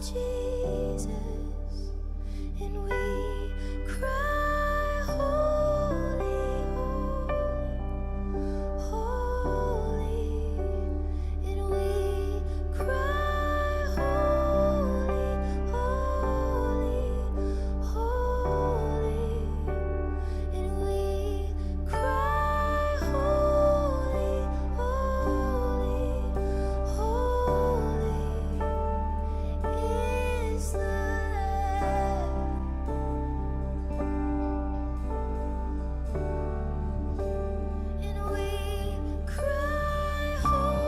Jesus, and we cry, holy, holy, and we cry, holy, holy, holy, and we cry, holy, holy, holy is the Lamb. And we cry, holy, holy, holy.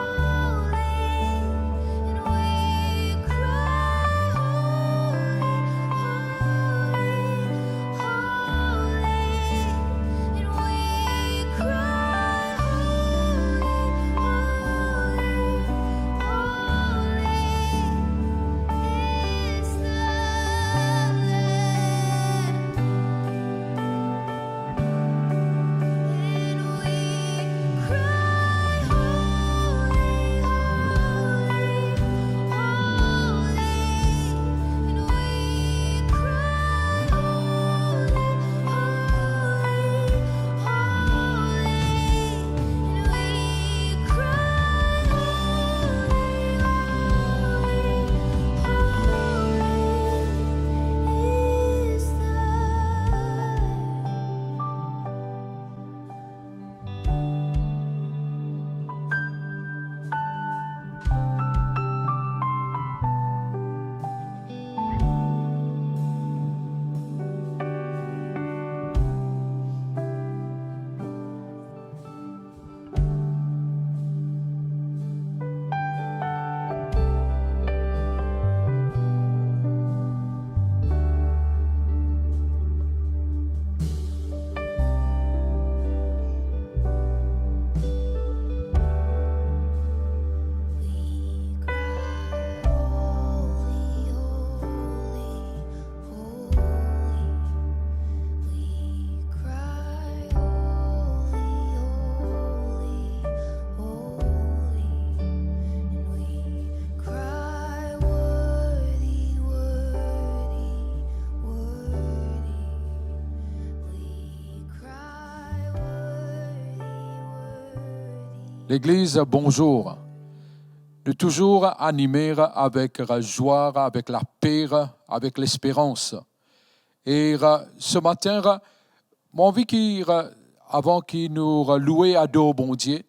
And we cry, holy, holy, holy. And we cry, holy, holy is the L'Église, bonjour. De toujours animer avec la joie, avec la paix, avec l'espérance. Et ce matin, mon envie avant qu'il nous louer à dos bon Dieu,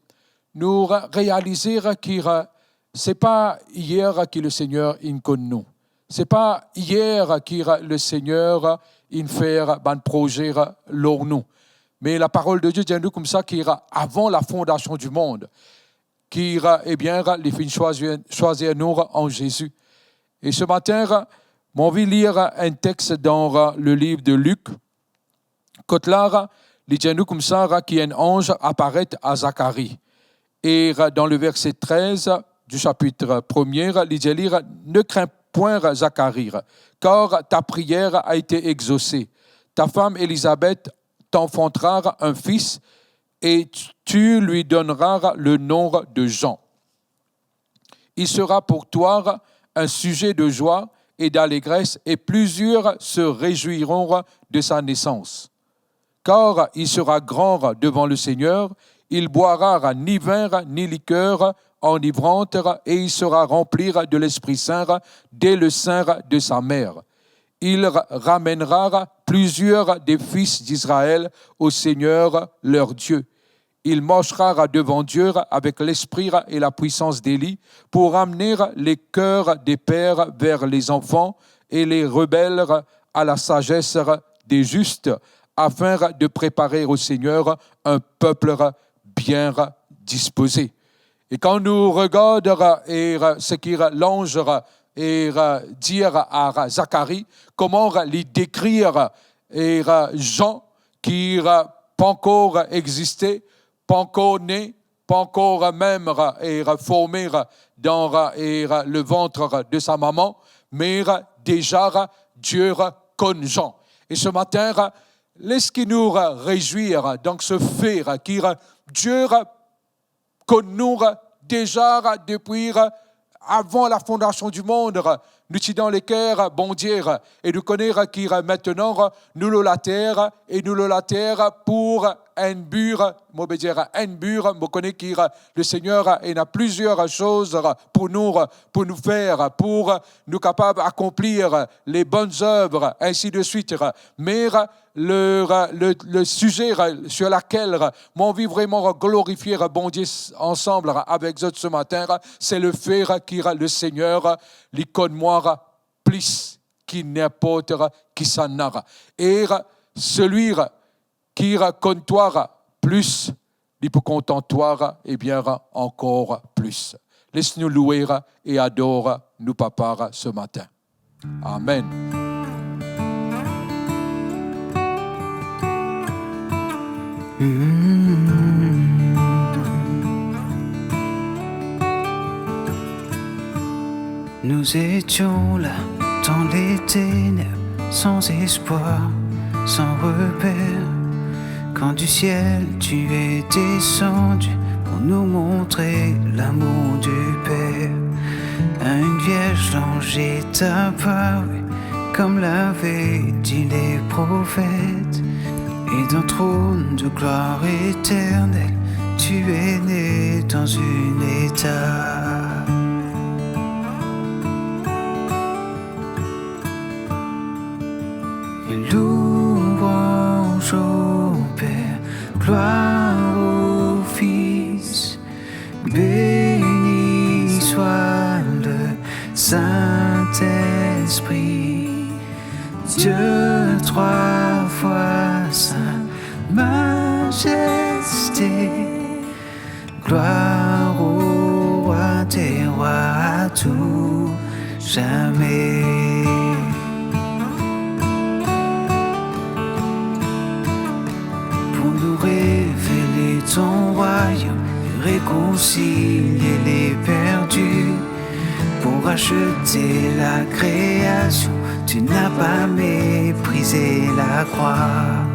nous réaliser que c'est pas hier que le Seigneur il connaît nous. C'est pas hier que le Seigneur il fait un projet lors nous. Mais la parole de Dieu dit nous comme ça qu'avant la fondation du monde, qu'il eh bien les fins choisir nous en Jésus. Et ce matin, j'ai envie de lire un texte dans le livre de Luc. Quand là, il dit nous comme ça qu'un ange apparaît à Zacharie. Et dans le verset 13 du chapitre 1er, il dit lire ne crains point Zacharie, car ta prière a été exaucée. Ta femme Élisabeth t'enfantera un fils et tu lui donneras le nom de Jean. Il sera pour toi un sujet de joie et d'allégresse et plusieurs se réjouiront de sa naissance. Car il sera grand devant le Seigneur, il boira ni vin ni liqueur enivrante et il sera rempli de l'Esprit Saint dès le sein de sa mère. Il ramènera plusieurs des fils d'Israël au Seigneur leur Dieu. Il marchera devant Dieu avec l'esprit et la puissance d'Élie pour amener les cœurs des pères vers les enfants et les rebelles à la sagesse des justes, afin de préparer au Seigneur un peuple bien disposé. Et quand nous regardons ce que l'ange et dire à Zacharie comment lui décrire Jean qui n'a pas encore existé, pas encore né, pas encore même formé dans le ventre de sa maman, mais déjà Dieu connaît Jean. Et ce matin, laisse-nous nous réjouir dans ce fait que Dieu connaît nous déjà depuis avant la fondation du monde, nous sommes dans les cœurs, bon Dieu, et nous connaissons qui maintenant, nous la terre, et nous la terre pour un but, je connais qui le Seigneur, il a plusieurs choses pour nous faire, pour nous capables d'accomplir les bonnes œuvres, ainsi de suite. Mais le sujet sur lequel mon envie vraiment glorifier bon Dieu ensemble avec vous ce matin, c'est le fait que le Seigneur l'icône moi plus qui n'importe qui s'en a. Et celui qui compte toi plus, il peut compter toi et bien encore plus. Laisse-nous louer et adorer nous papa ce matin. Amen. Nous étions là dans les ténèbres, sans espoir, sans repère. Quand du ciel tu es descendu pour nous montrer l'amour du Père. À une vierge l'ange est apparu, comme l'avaient dit les prophètes. Et d'un trône de gloire éternelle, tu es né dans une étape. Et louange au Père, gloire au Fils, béni soit le Saint-Esprit, Dieu trois fois saint, majesté, gloire au roi des rois à tout jamais. Pour nous révéler ton royaume et réconcilier les perdus, pour acheter la création, tu n'as pas méprisé la croix.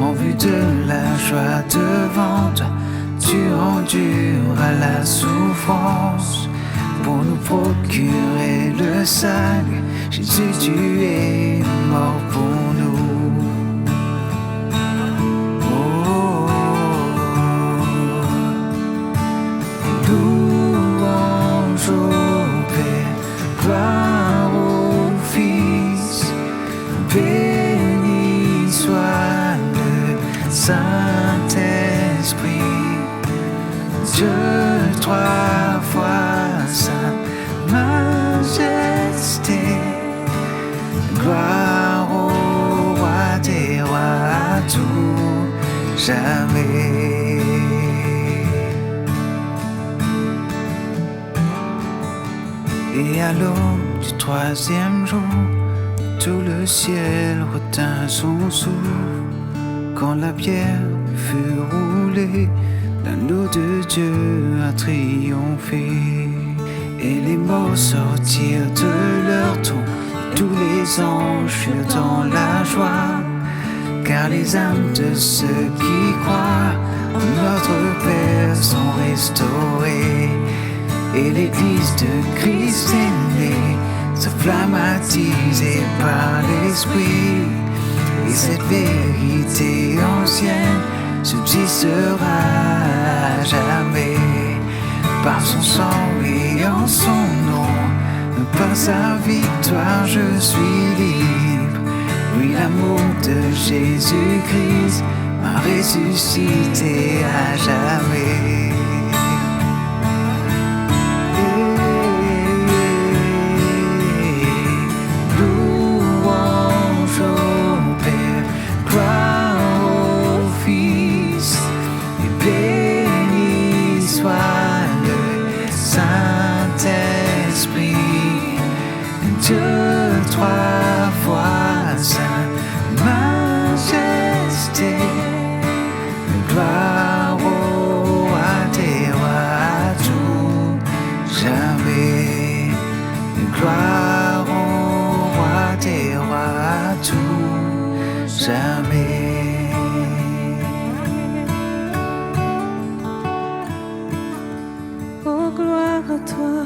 En vue de la joie devant toi, tu enduras la souffrance. Pour nous procurer le salut, Jésus, tu es mort pour nous. Oh, louange au Père, gloire au Fils, béni soit le Saint-Esprit, Dieu trois fois saint, majesté, gloire au roi des rois à tout jamais. Et à l'aube du troisième jour, tout le ciel retint son souffle. Quand la pierre fut roulée, l'anneau de Dieu a triomphé. Et les morts sortirent de leur tombe, et tous les anges furent dans la joie. Car les âmes de ceux qui croient en notre Père sont restaurées. Et l'église de Christ est née, se flamme attisée par l'Esprit. Et cette vérité ancienne subsistera à jamais. Par son sang et en son nom, par sa victoire je suis libre. Oui, l'amour de Jésus-Christ m'a ressuscité à jamais. Dieu trois fois saint, majesté, gloire au roi à toi.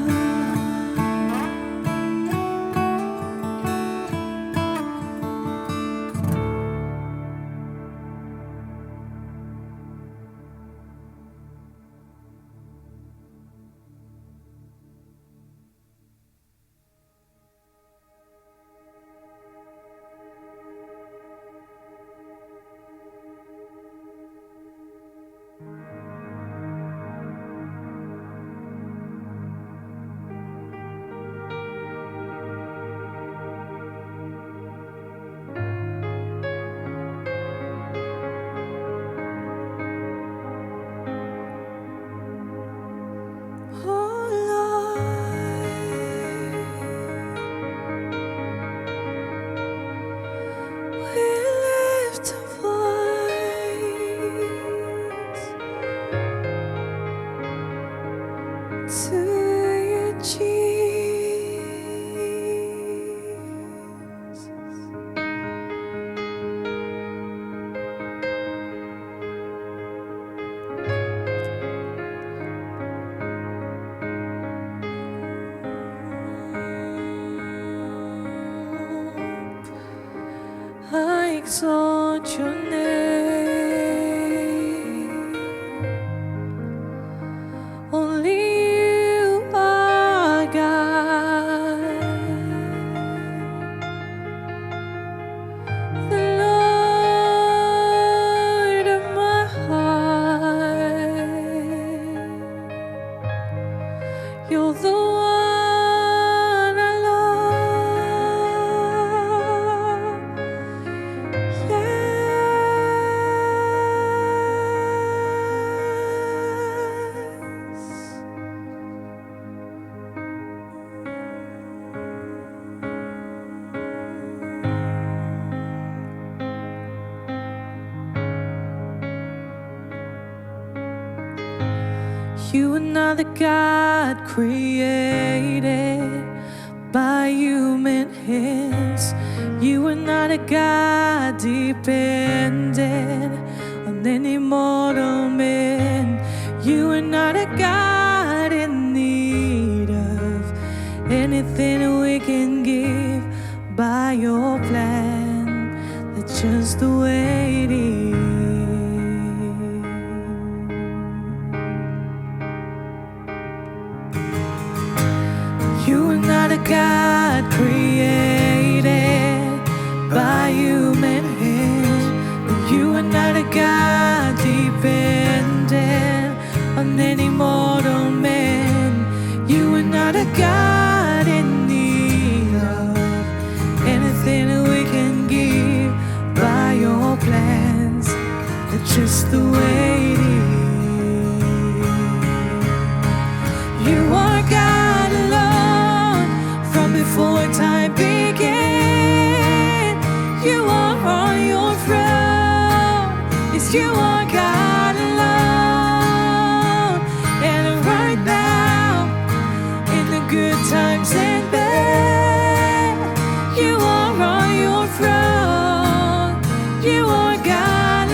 I exalt your name. Only you are God, the Lord of my heart. You're the one I love. You are not the God created by human hands. You are not a God dependent on any mortal man. You are not a God in need of anything we can give by your plan. That's just the way it is. You are not a God created by human hands. You are not a God dependent on any mortal man. You are not a God in need of anything we can give by your plans. That's just the way it is. You are God alone from before time began. You are on your throne. Yes, you are God alone. And right now, in the good times and bad, you are on your throne. You are God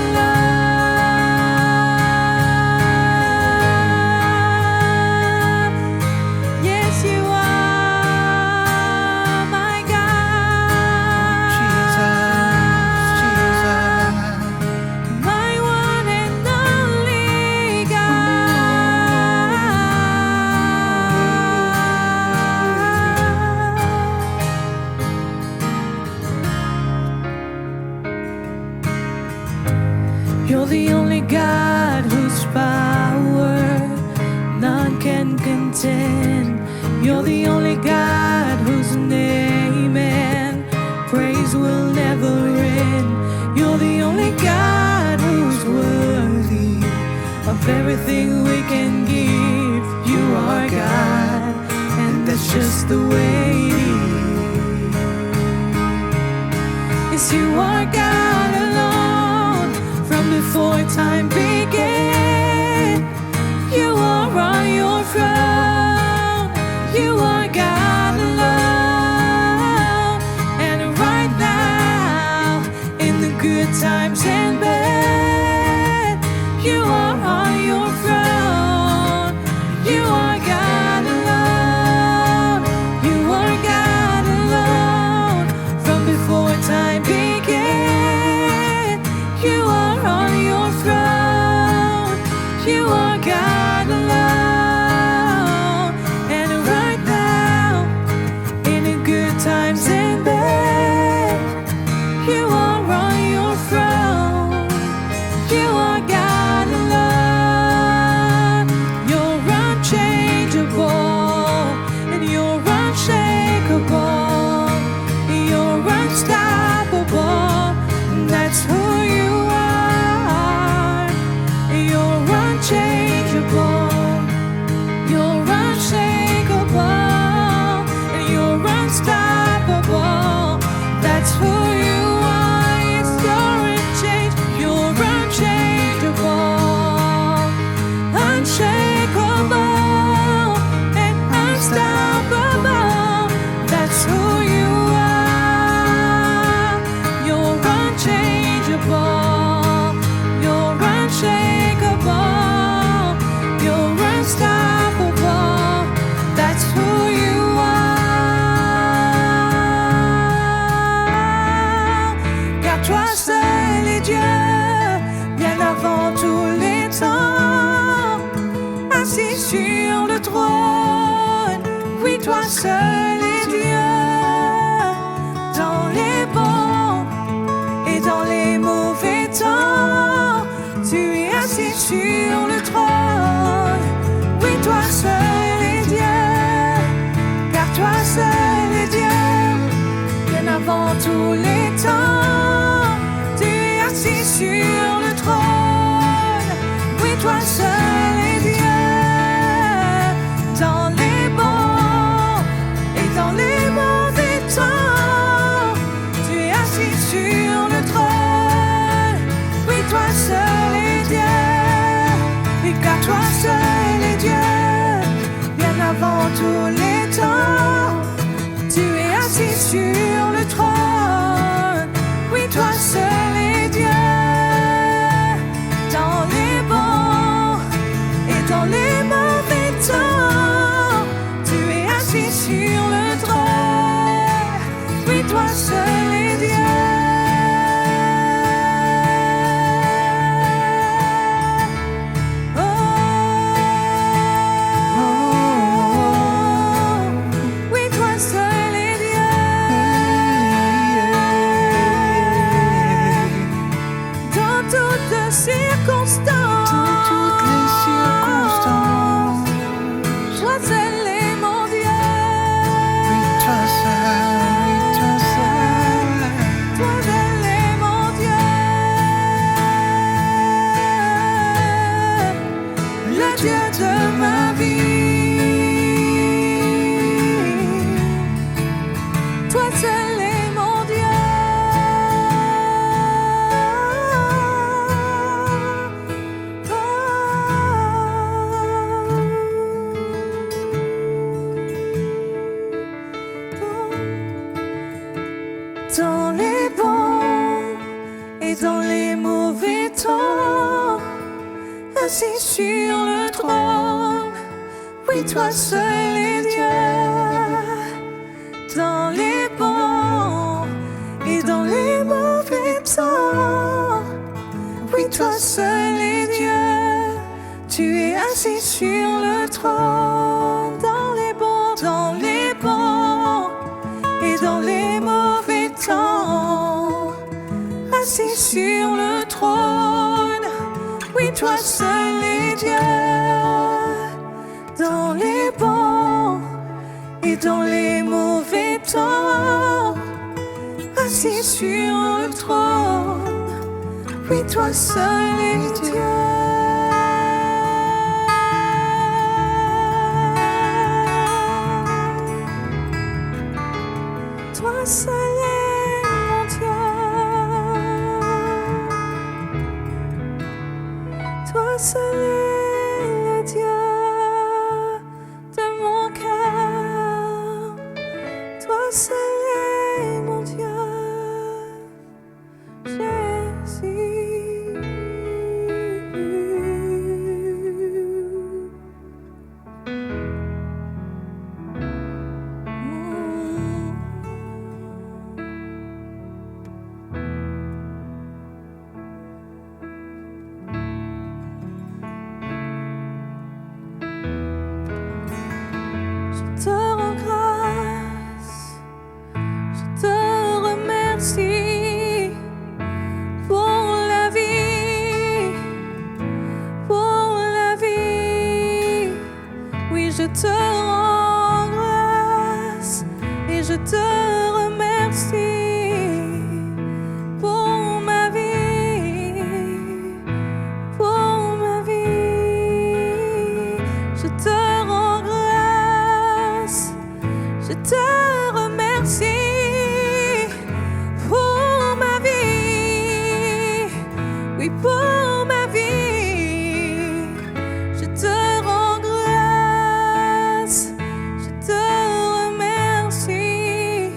alone. Yes, you are my God. My one and only God. You're the only God whose power none can contend. You're the only God whose name and praise will never end. You're the only God who's worthy of everything we can give. You are God, and that's just the way it is. Yes, you are God alone from before time began. You are on your throne. You are God alone. And right now, in the good times and bad, you are on your throne. You are God alone. sur le trône. Oui, toi seul es Dieu. Dans les bons et dans les mauvais temps, tu es assis sur le trône. Oui, toi seul es Dieu, car toi seul est Dieu. Bien avant tous les temps, tu es assis sur le trône. Oui, toi seul est Dieu. Dans les bons et dans les mauvais temps, tu es assis sur le trône. Oui, toi seul est Dieu. Oui, car toi seul est Dieu. Bien avant tous les temps, tu es assis sur le trône. Oui, toi seul est Dieu. Dans les bons et dans les mauvais temps, tu es assis sur le trône. Oui, toi seul est Dieu. Oui, toi seul est Dieu. Dans toutes circonstances, Dans toutes les circonstances, toi seul est mon Dieu. oui, toi seul, oui, toi seul. Toi seul est mon Dieu. Le Dieu de ma vie. Toi seul est mon Dieu. Dans les bons et dans les mauvais temps, assis sur le trône, oui, toi seul est Dieu. Dans les bons et dans les mauvais temps, oui, toi seul est Dieu. Tu es assis sur le trône. Dans les bons et dans les mauvais temps, assis sur le trône. Oui, toi seul est Dieu. Dans les bons et dans les mauvais temps, assis sur le trône. Oui, toi seul est Dieu. Toi seul est mon Dieu. Toi seul est le Dieu de mon cœur. Toi seul est mon Dieu. Jésus. Je te rends grâce, je te remercie pour la vie, pour la vie. Oui, je te rends grâce et je te remercie pour ma vie, pour ma vie. Je te rends grâce, je te remercie pour ma vie, oui, pour ma vie. Je te rends grâce, je te remercie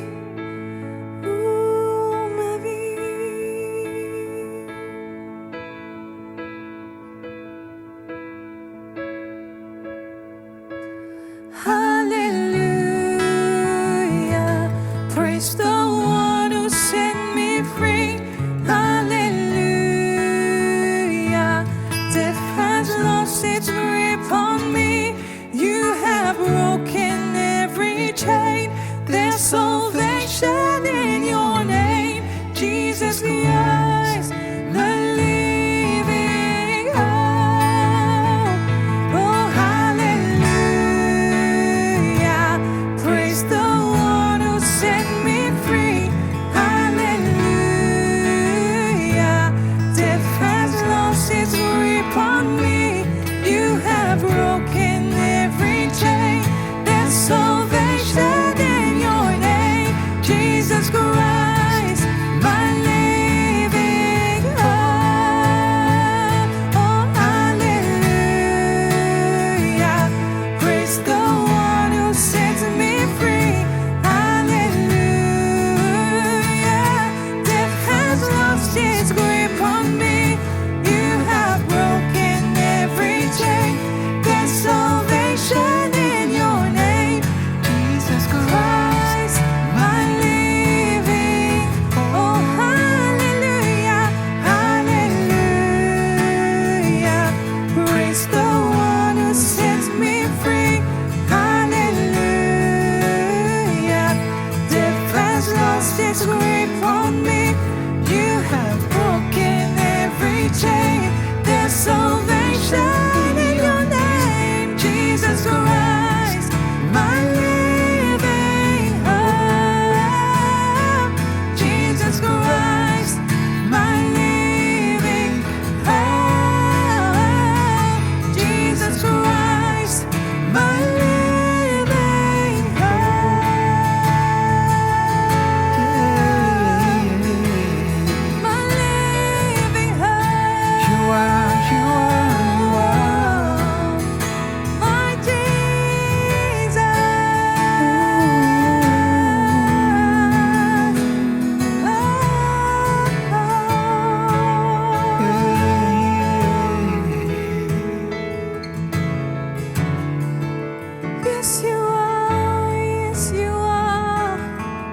Yes, you are. Yes, you are.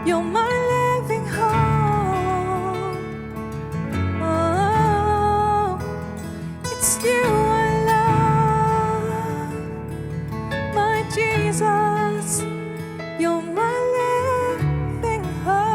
You're my living hope. Oh, it's you I love, my Jesus. You're my living hope.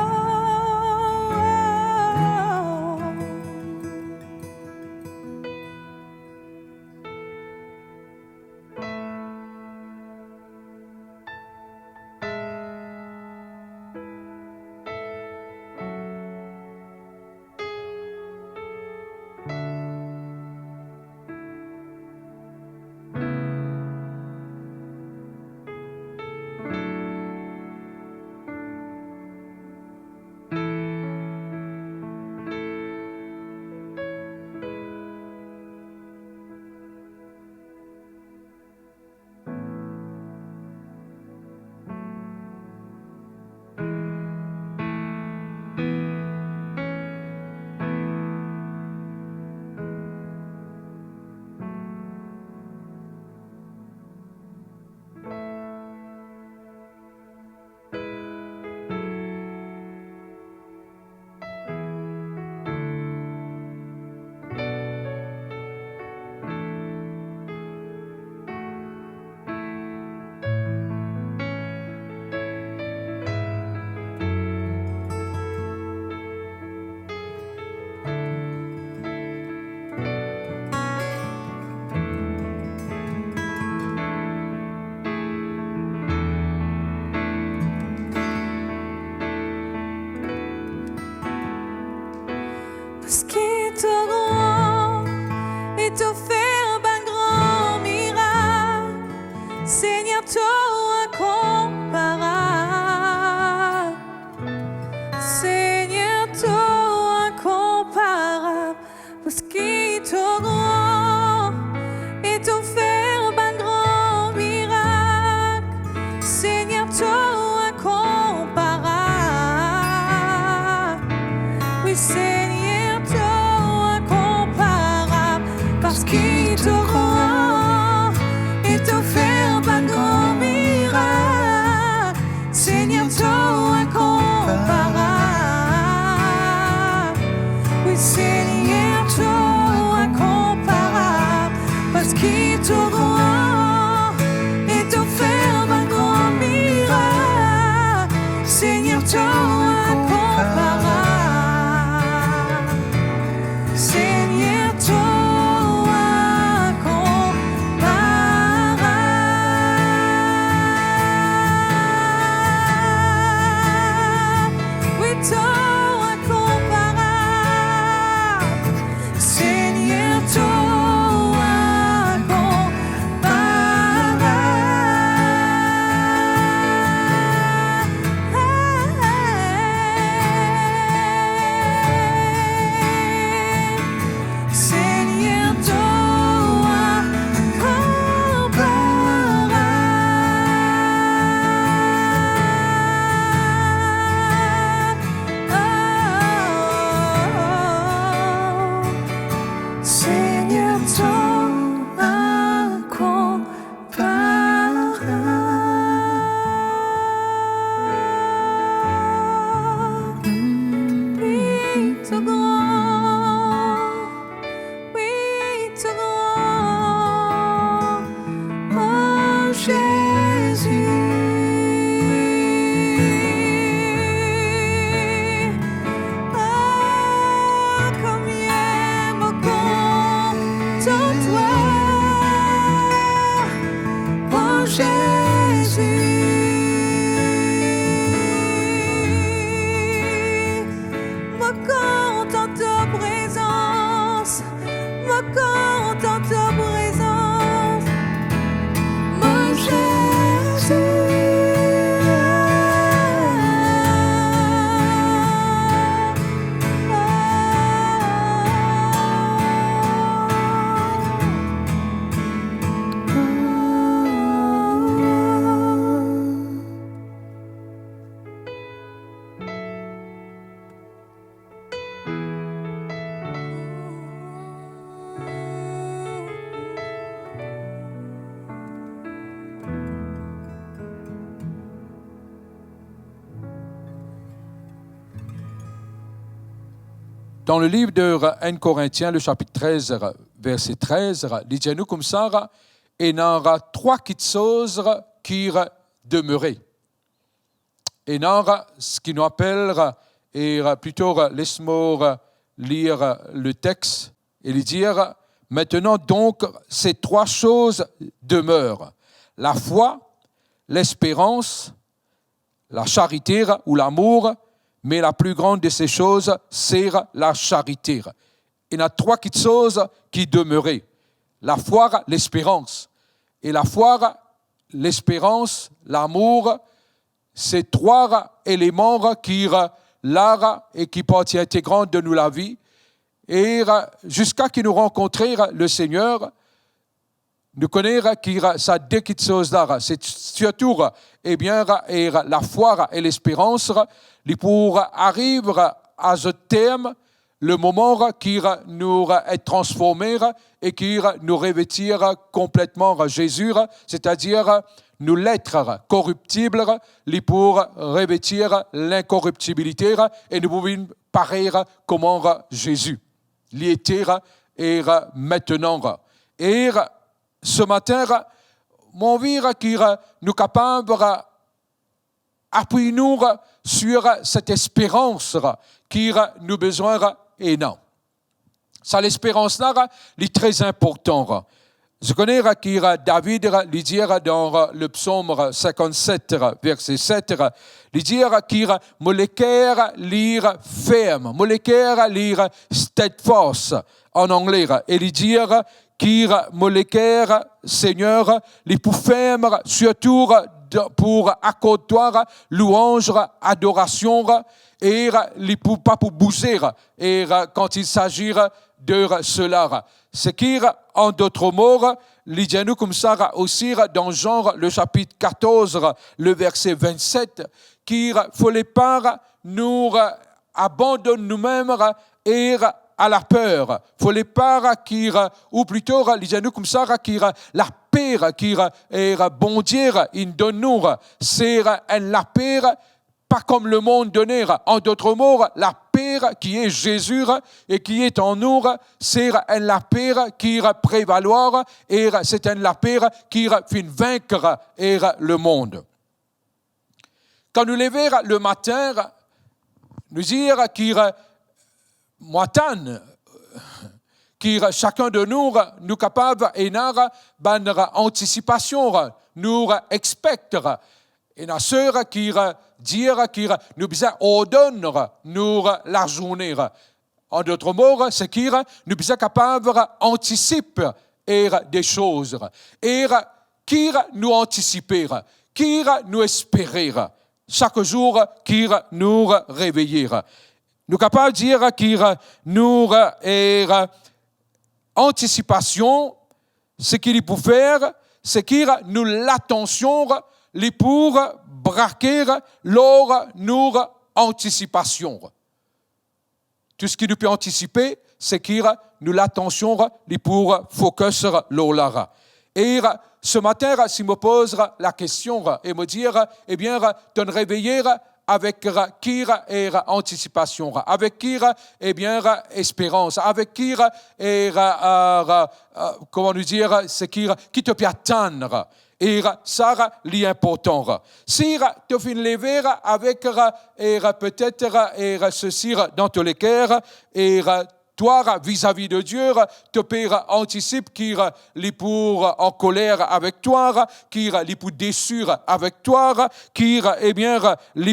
Parce qu'il te rend et te fait un grand miracle, Seigneur, toi incomparable, Seigneur, toi incomparable, parce qu'il te rend et te fait un grand miracle, Seigneur, toi incomparable, oui, Seigneur, toi incomparable, parce qu'il te rend et te fait un grand miracle, Seigneur, toi incomparable, oui, Seigneur, toi incomparable, parce qu'il te rend et te fait un grand miracle, Seigneur, toi incomparable. Seigneur, toi incomparable. Oui, toi incomparable. Seigneur, toi incomparable. Seigneur, oui, tout grand, oui, tout grand, oh Jésus, oh combien me compte toi, oh Jésus. Me contente ta présence, me contente ta présence, mon Jésus. Dans le livre de 1 Corinthiens, le chapitre 13, verset 13, il dit nous comme ça, et il y aura trois choses qui demeurent. Et il y aura ce qui nous appelle, et plutôt laisse-moi lire le texte, et lui dire, maintenant donc, ces trois choses demeurent. La foi, l'espérance, la charité ou l'amour, mais la plus grande de ces choses, c'est la charité. Il y a trois choses qui demeurent. La foi, l'espérance. Et la foi, l'espérance, l'amour, c'est trois éléments qui là et qui partie intégrante de nous la vie. Et jusqu'à ce que nous rencontrions le Seigneur, nous connaissons qu'il y a ces deux choses-là. C'est surtout la foi et l'espérance pour arriver à ce terme, le moment qui nous est transformé et qui nous revêtir complètement Jésus, c'est-à-dire nous l'être corruptible pour revêtir l'incorruptibilité et nous pouvons paraître comme Jésus. L'était et maintenant. Et ce matin, mon vie qui nous capable d'appuyer sur cette espérance qui nous besoin énorme. Ça, l'espérance-là, est très importante. Je connais que David lui dit dans le psaume 57, verset 7, lui dit qu'il mon cœur lire ferme, mon cœur lire steadfast en anglais, et lui dit qu'il mon cœur, Seigneur, les pour ferme, surtout pour accorder louange, adoration, et les pour pas pour bouger, et quand il s'agit de cela. Ce qui, en d'autres mots, il dit nous comme ça aussi dans Jean, le chapitre 14, le verset 27, qu'il ne fallait pas nous abandonner nous-mêmes et à la peur. Il ne fallait pas ou plutôt, il dit nous comme ça, la paix qui est bon Dieu, il donne nous, c'est la paix pas comme le monde donnait. En d'autres mots, la paix qui est Jésus et qui est en nous, c'est la paix qui prévaloir et c'est la paix qui fait vaincre le monde. Quand nous levons le matin, nous dire qu'il qui chacun de nous capable et n'a anticipation, nous expecte. Et la sœur qui dire que nous besoin ordonner nous la journée. En d'autres mots, c'est que nous besoin capable anticiper des choses. Et qui nous anticiper, qui nous espérer chaque jour, qui nous réveiller. Nous capables de dire que nous anticipation, ce qu'il peut faire, c'est que nous l'attention les pour braquer leur nous anticipation. Tout ce qui nous peut anticiper, c'est que nous l'attention les pour focus l'olara. Et ce matin, si me pose la question et me dire, eh bien, de nous réveiller avec qui est anticipation, avec qui est bien espérance, avec qui est comment nous dire, c'est qui te peut attendre. Et ça, l'important. Si tu finis lever avec peut-être ceci dans tous les cœurs, et toi, vis-à-vis de Dieu, tu peux anticiper qui est pour en colère avec toi, qui est pour déçu avec toi, qui est bien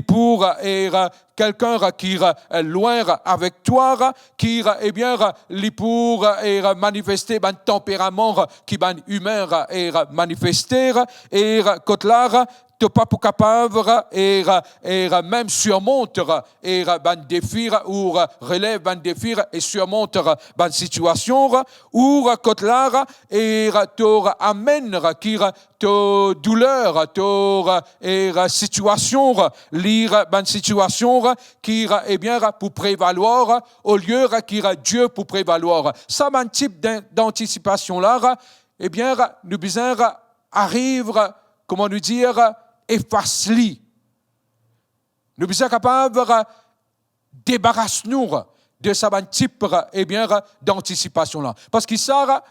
pour quelqu'un qui est loin avec toi, qui est bien pour manifester un tempérament qui est humain et manifester, et quand là, tu n'es pas capable et même surmonter et un défi ou relève un défi et surmonter une situation ou quand là et tu amène qui te douleur et situation lire une situation qui est bien pour prévaloir au lieu qui Dieu pour prévaloir. Ça un type d'anticipation là eh bien nous besoin arrive comment nous dire efface-li. Nous sommes capables de débarrasser-nous de sa ban type d'anticipation là. Parce qu'il sera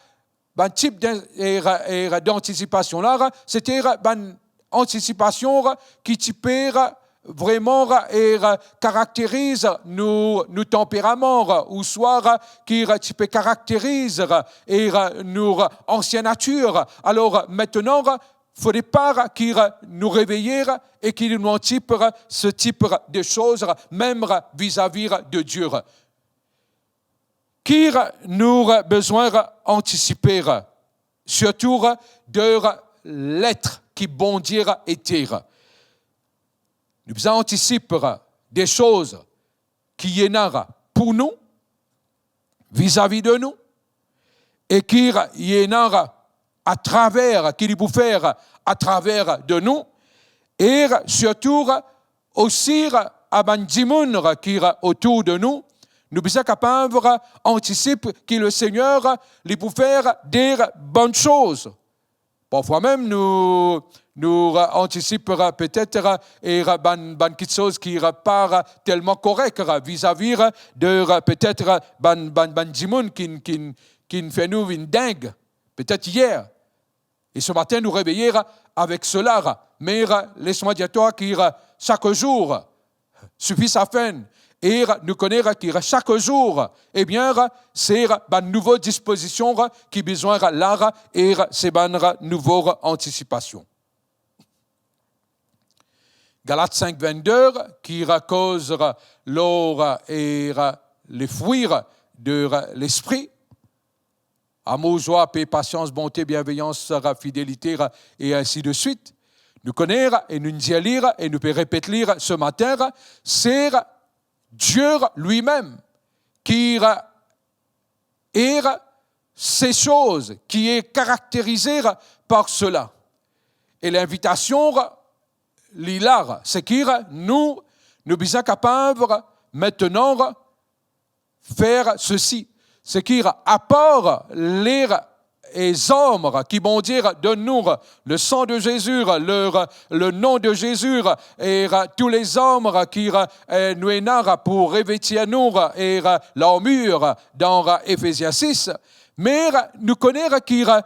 ban type d'anticipation là, c'était ban anticipation qui typait vraiment caractérise nos tempéraments, ou soit qui caractérise nos anciennes natures. Alors maintenant, il ne faudrait pas qu'il nous réveille et qu'il nous anticipe ce type de choses, même vis-à-vis de Dieu. Qui nous a besoin d'anticiper, surtout de l'être qui bon Dieu était. Nous anticipons des choses qui y en pour nous, vis-à-vis de nous, et qui y en à travers, qui peut faire à travers de nous, et surtout aussi à Bandimoun qui est autour de nous. Nous sommes capables d'anticiper que le Seigneur lui peut faire des bonnes choses. Parfois même, nous anticipons peut-être quelque chose qui n'est pas tellement correct vis-à-vis de peut-être Bandimoun qui fait nous une dingue, peut-être hier. Et ce matin, nous réveiller avec cela. Mais laisse-moi dire toi que chaque jour suffit sa fin. Et nous connaissons que chaque jour, eh bien, c'est une nouvelle disposition qui a besoin là et c'est une nouvelle anticipation. Galates 5, 22, qui cause l'or et les fruits de l'esprit. Amour, joie, paix, patience, bonté, bienveillance, fidélité, et ainsi de suite. Nous connaissons et nous disons lire et nous pouvons répéter lire ce matin, c'est Dieu lui-même qui est ces choses, qui est caractérisée par cela. Et l'invitation, l'hilar, c'est que nous sommes capables maintenant de faire ceci. C'est qu'à part les hommes qui vont dire de nous le sang de Jésus, le nom de Jésus, et tous les hommes qui nous énarrent pour revêtir nous et l'armure dans Éphésiens 6. Mais nous connaissons que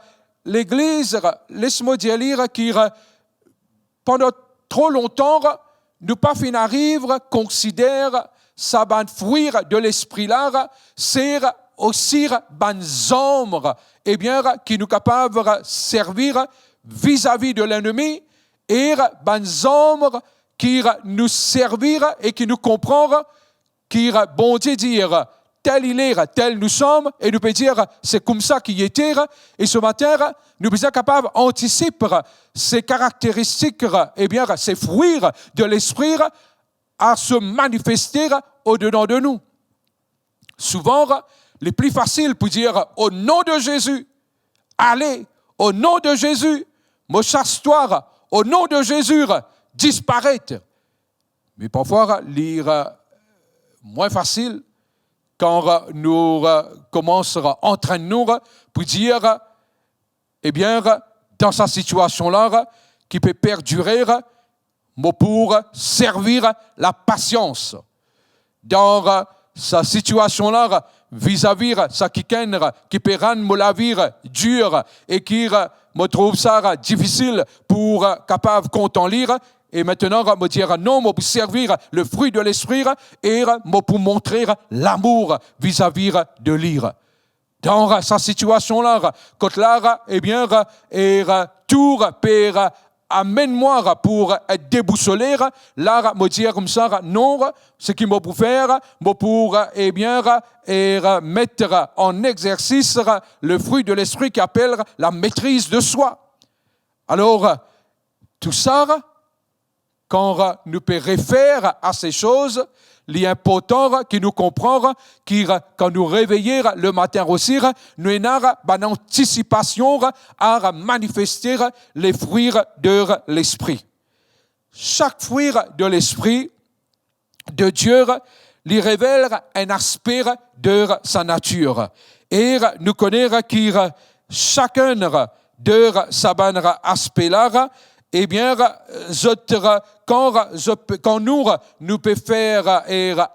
l'Église, laisse-moi dire lire, que pendant trop longtemps, nous pas fin arrive, considère sa bande fruit de l'esprit là, c'est aussi ban hommes eh bien, qui nous capables de servir vis-à-vis de l'ennemi et ban hommes qui nous servir et qui nous comprennent, qui bon Dieu dire tel il est, tel nous sommes, et nous peut dire c'est comme ça qu'il était. Et ce matin, nous sommes capables d'anticiper ces caractéristiques, eh bien, ces fruits de l'esprit à se manifester au-dedans de nous. Souvent, les plus faciles pour dire au nom de Jésus, allez, au nom de Jésus, me chasse-toi, au nom de Jésus, disparaître. Mais parfois, lire moins facile quand nous commençons à entraîner nous pour dire, eh bien, dans sa situation-là, qui peut perdurer, mais pour servir la patience. Dans sa situation-là, vis-à-vis sa qui peut rendre la vie dure et qui me trouve ça difficile pour capable content lire. Et maintenant, me dire non, pour servir le fruit de l'esprit et pour montrer l'amour vis-à-vis de lire. Dans sa situation-là, quand là, eh bien, et tout peut amène-moi pour être déboussolé, là, me dire comme ça, non, ce qu'il m'a pour faire, pour, eh bien, et mettre en exercice le fruit de l'esprit qui appelle la maîtrise de soi. Alors, tout ça, quand nous peut référer à ces choses, l'important qui nous comprend, qui quand nous réveillons le matin aussi, nous avons une anticipation à manifester les fruits de l'esprit. Chaque fruit de l'esprit de Dieu lui révèle un aspect de sa nature. Et nous connaissons que chacun de sa aspect-là, eh bien, quand nous pouvons faire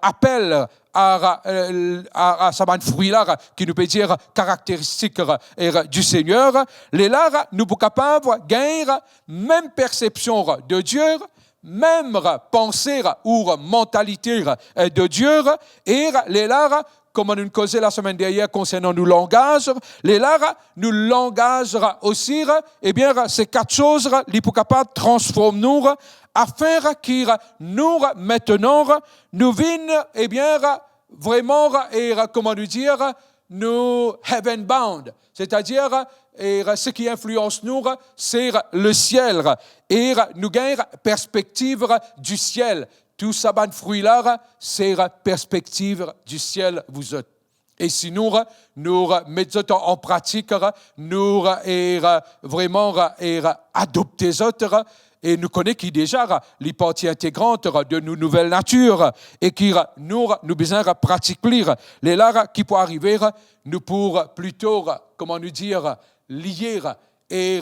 appel à sa fruit là qui nous peut dire caractéristique du Seigneur, les là nous sommes capables de gagner même perception de Dieu, même pensée ou mentalité de Dieu, et les là comme on nous causait la semaine dernière concernant nos langages, les là, nous langage aussi, eh bien, ces 4 choses, les pour capable transformer nous, afin que nous, maintenant, nous viennent, eh bien, vraiment, et comment nous dire, nous heaven bound. C'est-à-dire, et ce qui influence nous, c'est le ciel. Et nous gagnons perspective du ciel. Tout ça, ban fruit-là, c'est la perspective du ciel, vous êtes. Et si nous mettons en pratique, nous vraiment adopter autres, et nous connaissons qui déjà les parties intégrantes de nos nouvelles natures, et qui nous besoin de pratiquer les là qui pour arriver, nous pour plutôt, comment nous dire, lier et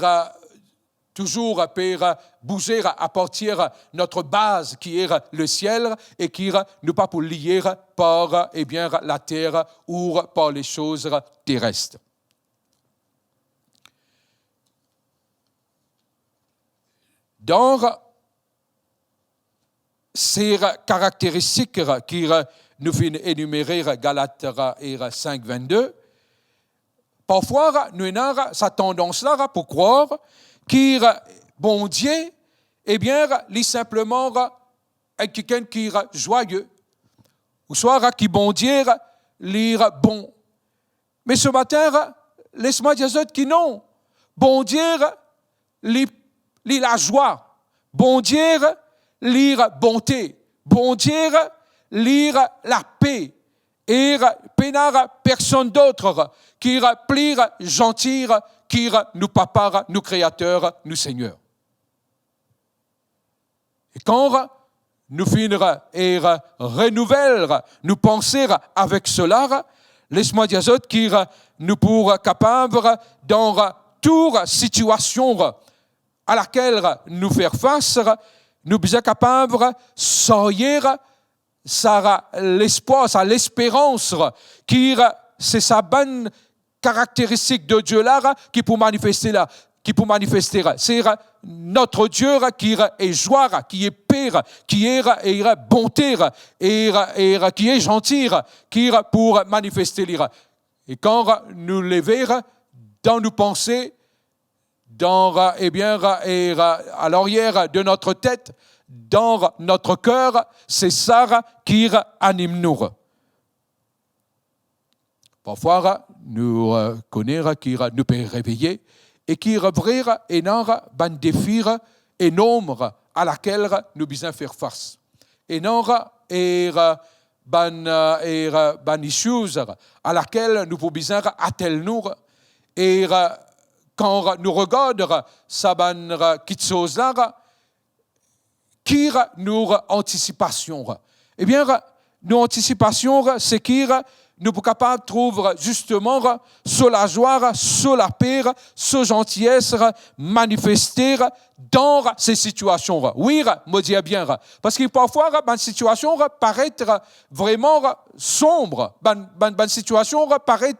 toujours pour bouger à partir de notre base qui est le ciel et qui ne pas pour lier par eh bien, la terre ou par les choses terrestres. Dans ces caractéristiques qui nous fait énumérer Galates 5, 22, parfois nous avons cette tendance-là pour croire qui bon Dieu, eh bien, il simplement est quelqu'un qui est joyeux, ou soit qui bon Dieu, il bon. Mais ce matin, laisse-moi dire qui non. Bon Dieu, il la joie. Bon Dieu, il bonté. Bon Dieu, il la paix. Et pénard personne d'autre qui pire gentil qui nous papa, nous créateurs, nous seigneurs. Et quand nous finirons et renouveler, nous penser avec cela, laisse-moi dire qui nous pourrons capables dans toute situation à laquelle nous faire face, nous sommes capables de sortir l'espoir, l'espérance, qui c'est sa bonne caractéristique de Dieu là qui peut manifester là, c'est notre Dieu qui est joie, qui est paix, qui est bonté et qui est gentil, qui pour manifester là. Et quand nous lever dans nos pensées, dans eh bien à l'arrière de notre tête, dans notre cœur, c'est ça qui anime nous. Parfois, nous connaissons qui nous peut réveiller et qui ouvrir un défi énorme à laquelle nous devons faire face. Énorme et ban choses à laquelle nous pouvons atteler nous. Et quand nous regardons ça ban chose là, qui nous anticipation. Eh bien, nos anticipations, c'est qui nous sommes capables de trouver justement sur la joie, sur la paix, sur la gentillesse manifester dans ces situations. Oui, me dis bien. Parce que parfois, une situation paraît vraiment sombre. Une situation paraît,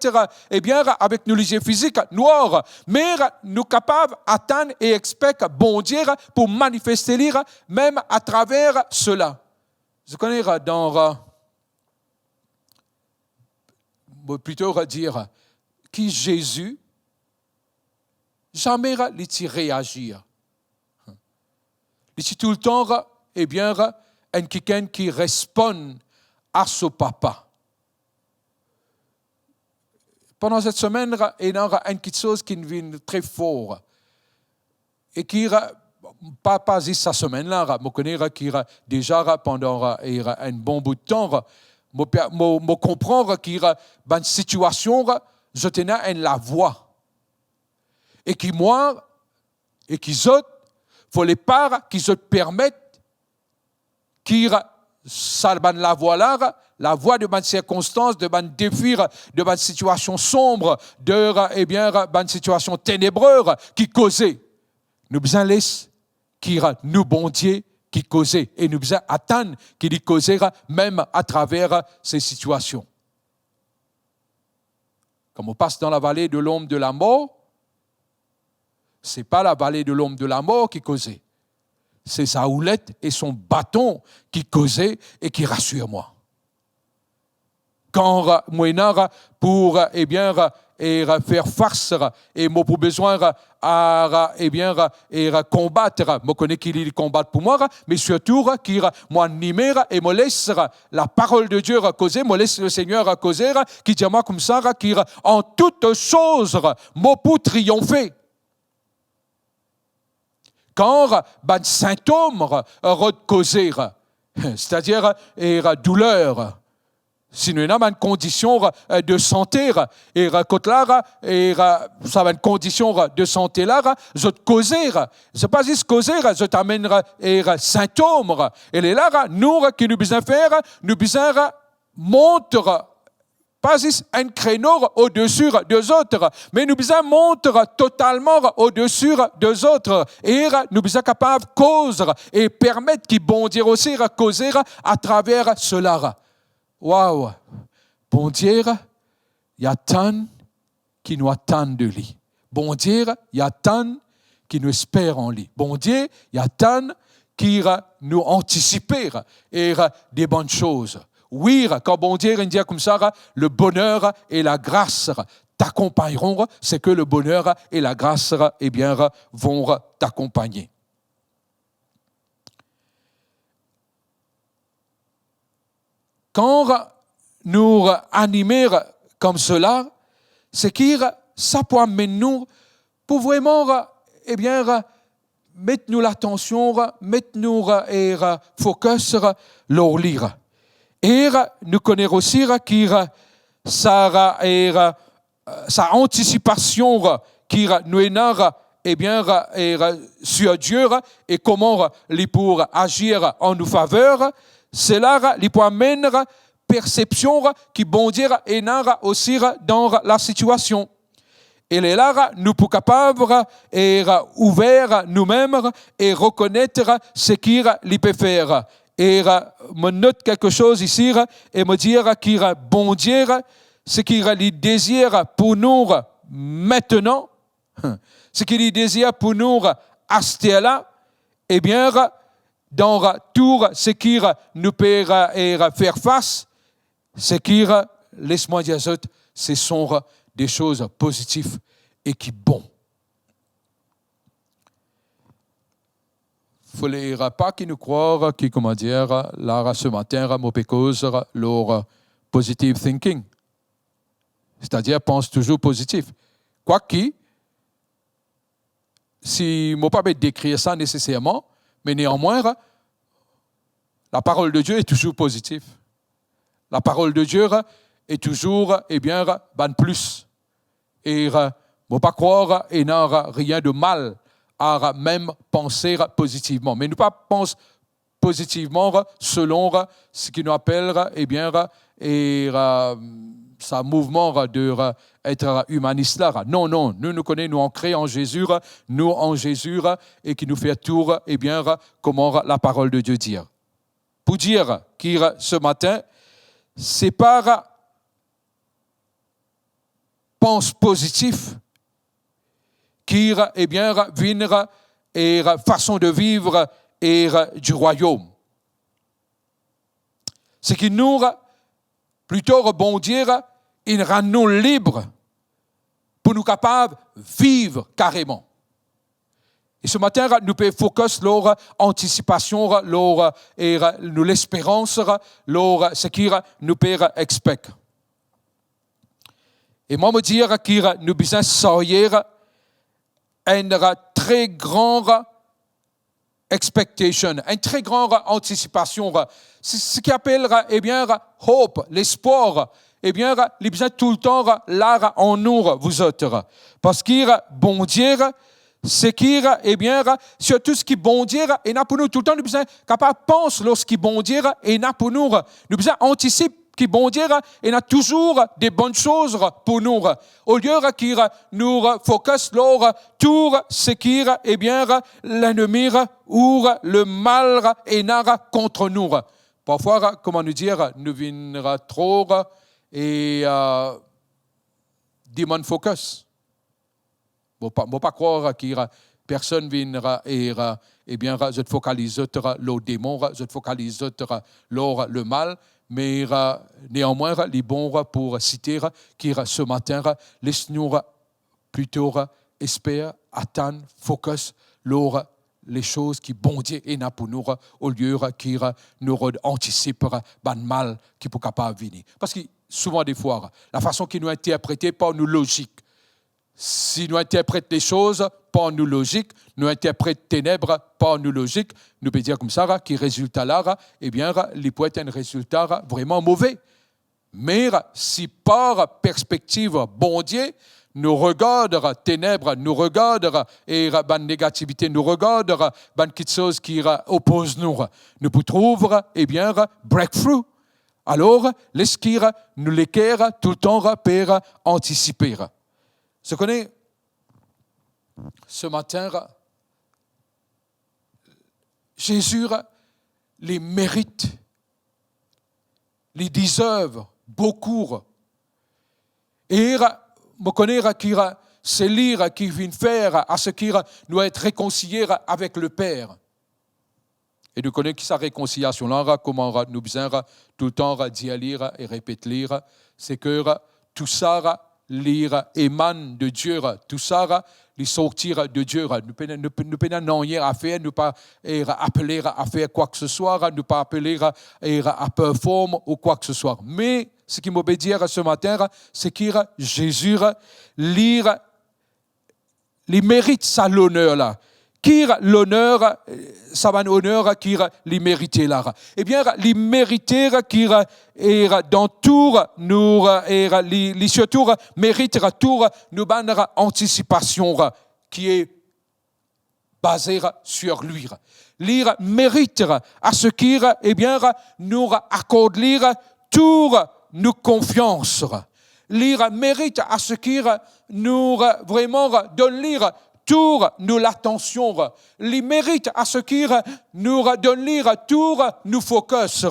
eh bien, avec nos yeux physiques noirs. Mais nous sommes capables d'atteindre et expecter bon Dieu pour manifester même à travers cela. Je connais dans plutôt dire qui Jésus jamais il réagir. Il est tout le temps eh bien un quelqu'un qui répond à son papa. Pendant cette semaine, il y a une chose qui vient très fort et qui pas juste cette semaine-là, je connais qui déjà pendant un bon bout de temps. Je comprends qu'il y a une situation, je tenais la voix. Et qui moi, et qui autres, il faut les parts qui se permettent, qui la voix là, la voix de bonnes circonstances, de bonnes défis, de bonnes situations sombres, de bonnes situations ténébreuses qui causaient. Nous besoin laisser qui nous bon Dieu qui causait. Et nous besoin attendre qu'il causait même à travers ces situations. Comme on passe dans la vallée de l'ombre de la mort, ce n'est pas la vallée de l'ombre de la mort qui causait. C'est sa houlette et son bâton qui causaient et qui rassurent moi. Quand moi pour faire face et moi pour besoin à combattre, moi connais qu'il combat pour moi, mais surtout qu'il m'animer et me laisse la parole de Dieu causer, me laisse le Seigneur causer, qui dit moi comme ça, qui en toutes choses moi pour triompher. Quand ben symptômes causer, c'est-à-dire douleur. Si nous avons une condition de santé, et ça va une condition de santé là, je te causer, c'est pas juste causer, je t'amène symptômes. Et là, nous qui nous besoin faire, nous besoin montre pas juste un créneau au-dessus des autres, mais nous besoin montre totalement au-dessus des autres. Et nous besoin capable de causer et permettre qu'ils bon Dieu aussi causer à travers cela. Waouh! Bon Dieu, il y a tant qui nous attendent de lui. Bon Dieu, il y a tant qui nous espèrent en lui. Bon Dieu, il y a tant qui nous anticipent et des bonnes choses. Oui, quand bon Dieu dit comme ça, le bonheur et la grâce t'accompagneront, c'est que le bonheur et la grâce vont t'accompagner. Quand nous animer comme cela, c'est que ça peut amener nous pour vraiment mettre nous l'attention, mettre nous focus sur leur lire. Et nous connaissons aussi que sa anticipation qui nous est sur Dieu et comment il pour agir en nous faveur, c'est là qu'il peut amener perception qui bon Dieu est aussi dans la situation. Et là, nous sommes capables et ouverts nous-mêmes et reconnaître ce qu'il peut faire. Et me note quelque chose ici et me dire qu'il bon Dieu, ce qu'il désire pour nous maintenant, ce qu'il désire pour nous à ce là, eh bien, dans tout ce qu'il nous peut faire face, c'est qu'il, laisse-moi dire ça, ce sont des choses positives et qui bon. Il ne faut pas qu'ils nous croient qui, comment dire, là, ce matin, mon cause leur positive thinking. C'est-à-dire, pense toujours positif. Quoique, si je ne peux pas décrire ça nécessairement, mais néanmoins, la parole de Dieu est toujours positive. La parole de Dieu est toujours, plus. Et je ne peux pas croire qu'il n'y a rien de mal à même penser positivement. Mais ne pas penser positivement selon ce qu'il nous appelle, sa mouvement d'être humaniste là. Non, nous connaissons, nous ancrés en Jésus, et qui nous fait tour, comment la parole de Dieu dit. Pour dire que ce matin, c'est par pense positif qui vient et façon de vivre et du royaume. C'est qu'il nous plutôt rebondir, il rend nous libres pour nous capables de vivre carrément. Et ce matin, nous pouvons focus leur anticipation, leur nous l'espérance, leur ce qu'il nous peut expect. Et moi me dire qu'il nous besoin sortir une très grande expectation, une très grande anticipation. C'est ce qu'on appelle, hope, l'espoir. Il besoin tout le temps là en nous, vous autres. Parce qu'il bon Dieu, c'est qu'il, sur tout ce qui bon Dieu, et n'a pour nous tout le temps, nous besoin capable de penser lorsqu'il bon Dieu, et n'a pour nous besoin anticiper qui bon Dieu, il a toujours des bonnes choses pour nous. Au lieu qu'il nous focus sur tout ce qui est bien l'ennemi ou le mal est contre nous. Parfois, comment nous dire, nous venons trop et demande focus. Ne pas croire qu'il personne viendra et bien je te focalise sur le démon, je te focalise sur le mal, mais néanmoins les bons pour citer qui ce matin laisse-nous plutôt espérer, attendre, focus sur les choses qui bon Dieu est là pour nous au lieu qu'il nous anticipe le mal qui peut capable venir. Parce que souvent des fois la façon qu'il nous interprétée par nous logique. Si nous interprétons les choses par nous logique, nous interprétons ténèbres par nous logique, nous pouvons dire comme ça que le résultat là, eh bien, il peut être un résultat vraiment mauvais. Mais si par perspective bon Dieu, nous regardons ténèbres, nous regardons la négativité, nous regardons quelque chose qui oppose nous, nous pouvons trouver, eh bien, breakthrough. Alors, l'esquire, nous l'équerre tout le temps pour anticiper. Je connais ce matin, Jésus les mérite, les deserve beaucoup. Et je connais qu'il c'est lire qui vient faire à ce qu'il doit être réconcilié avec le Père. Et nous connaissons que sa réconciliation-là, comment nous besoin tout le temps d'y lire et répéter lire, c'est que tout ça, lire émane de Dieu, tout ça, les sortir de Dieu. Nous n'avons rien à faire, nous pas appeler à faire quoi que ce soit, nous pas appeler à performer ou quoi que ce soit. Mais ce qui m'obéit ce matin, c'est que Jésus lire les mérites ça l'honneur là. Qui l'honneur, ça va un honneur qui les mérite là. Eh bien, les mériter qui dans tout nous les surtout mérite tout nous ban anticipation qui est basée sur lui. Lire mérite à ce qui eh bien nous accorde lire tout nous confiance. Lire mérite à ce qui nous vraiment donne lire tout nous l'attention, les mérites à ce qui nous donne lire tout nous focus,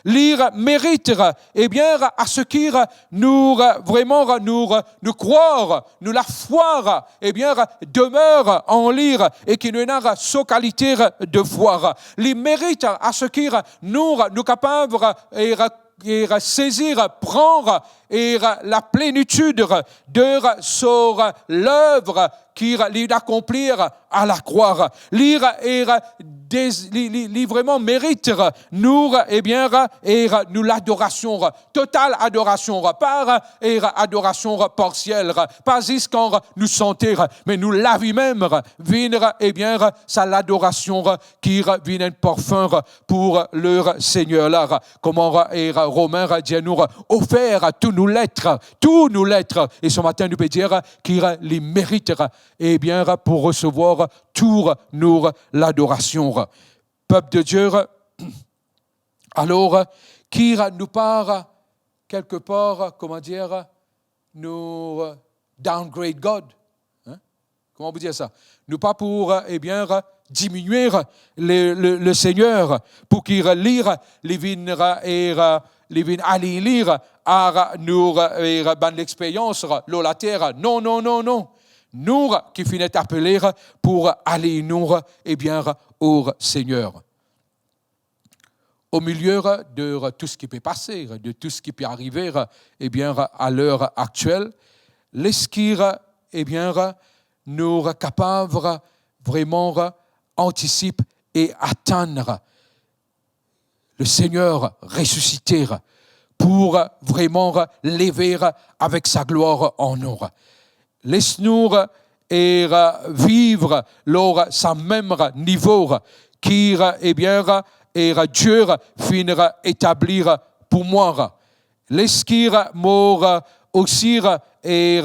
lire mérite eh bien à ce qui nous vraiment nous croire, nous la foi eh bien demeure en lire et qui nous n'a sa qualité de foi, les mérites à ce qui nous capable et saisir, prendre et la plénitude de sur l'œuvre qui l'accomplir à la croix. Lire et vraiment mérite nous et bien et nous l'adoration totale adoration par et adoration partielle pas juste quand nous sentir mais nous la vie même venir et bien ça l'adoration qui vient un parfum pour leur Seigneur là comment et Romain dit nous offert tous nous l'être et ce matin nous peut dire qu'il les mérite et bien pour recevoir tout nous l'adoration. Peuple de Dieu, alors qui nous part quelque part, comment dire, nous downgrade God. Hein? Comment vous dire ça? Nous pas pour, eh bien, diminuer le Seigneur pour qu'il lire les vignes et les vignes aller lire à nous ban l'expérience la terre. Non. Nous qui finit appeler pour aller nous eh bien au Seigneur. Au milieu de tout ce qui peut passer, de tout ce qui peut arriver, eh bien à l'heure actuelle, l'esquire eh bien nous capable vraiment anticiper et attendre le Seigneur ressusciter pour vraiment lever avec sa gloire en nous. Laisse-nous et vivre leur sa même niveau qui eh bien et Dieu finira établir pour moi. Laisse-qu'il aussi et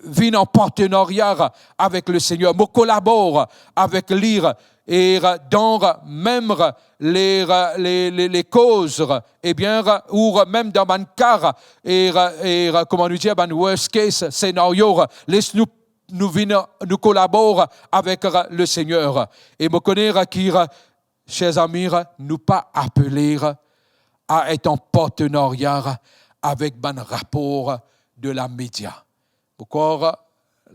viennent en partenariat avec le Seigneur, me collaborent avec lui et dans même les causes, et bien, ou même dans mon cas, et comment nous dire, dans worst case scénario, laisse-nous nous collaborer avec le Seigneur. Et me connaître qui, chers amis, nous pas appeler à être en partenariat avec un rapport de la média. Pourquoi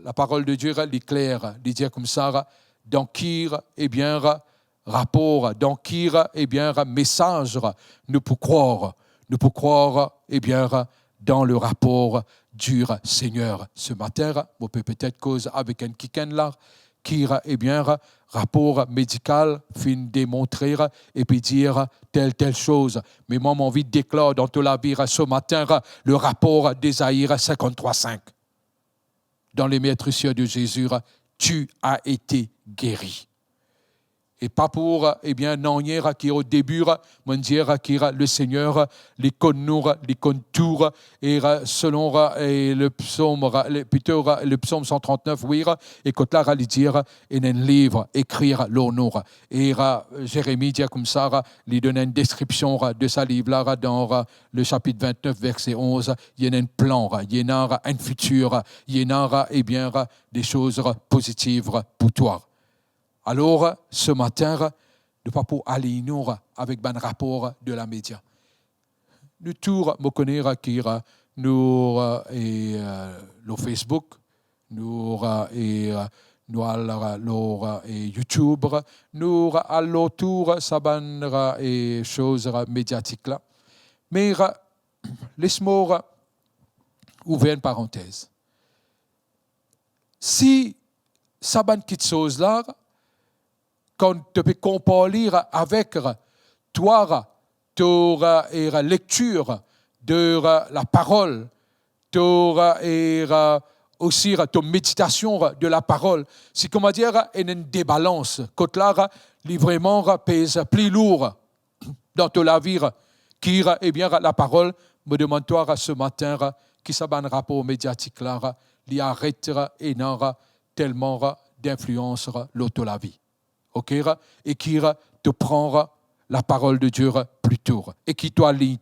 la parole de Dieu est claire, il dit comme ça, dans qui, eh bien, rapport, dans qui, eh bien, message, nous pouvons croire, eh bien, dans le rapport du Seigneur. Ce matin, on peut peut-être cause avec un kiken là, qui, eh bien, rapport médical, fin démontrer et puis dire telle chose. Mais moi, mon envie de déclarer dans toute la vie ce matin le rapport d'Ésaïe 53:5. Dans les maîtres cieux de Jésus, tu as été guéri. Et pas pour, eh bien, non, qui au début, mon dire, qui le Seigneur, les contours, et selon le psaume, plutôt le psaume 139, oui, et quand là, il dit, et un livre, écrire l'honneur. Et Jérémie dit comme ça, il donne une description de ce livre-là dans le chapitre 29, verset 11. Il y a un plan, il y a un futur, il y a, eh bien, des choses positives pour toi. Alors, ce matin, nous pas pour aller avec un rapport de la média. Nous tous me connaissons qui nous et le Facebook, nous et YouTube, nous allons tour saban et choses médiatiques là. Mais laisse-moi ouvrir une parenthèse. Si saban petite chose là, quand tu peux comparer avec toi, ta lecture de la parole, et aussi ta méditation de la parole, c'est comment dire une débalance. Quand là, vraiment pèse plus lourd dans ta vie, qui est bien la parole, me demande-toi ce matin, qui ça un rapport médiatique là, il arrête et n'a tellement d'influence l'autre la vie. Okay? Et qui te prend la parole de Dieu plus tôt et qui t'aligne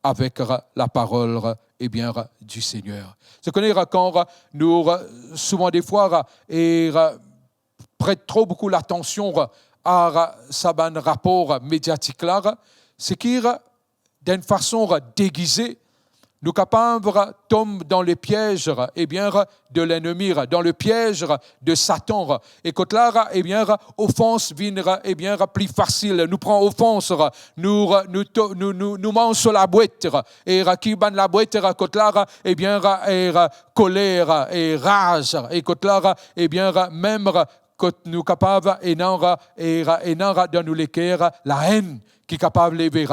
avec la parole eh bien, du Seigneur. Ce qu'on est quand nous, souvent des fois, prête trop beaucoup l'attention à ce rapport médiatique là, c'est qu'il, d'une façon déguisée, nous sommes capables de tomber dans les pièges eh bien, de l'ennemi, dans le piège de Satan. Et quand là, eh bien, offense vient eh bien, plus facile. Nous prend offense, nous mange sur la boîte. Et qui ban la boîte, quand là, eh bien, colère et rage. Et quand là, eh bien, même quand nous sommes capables et non de nous l'écrire, la haine qui est capable de lever.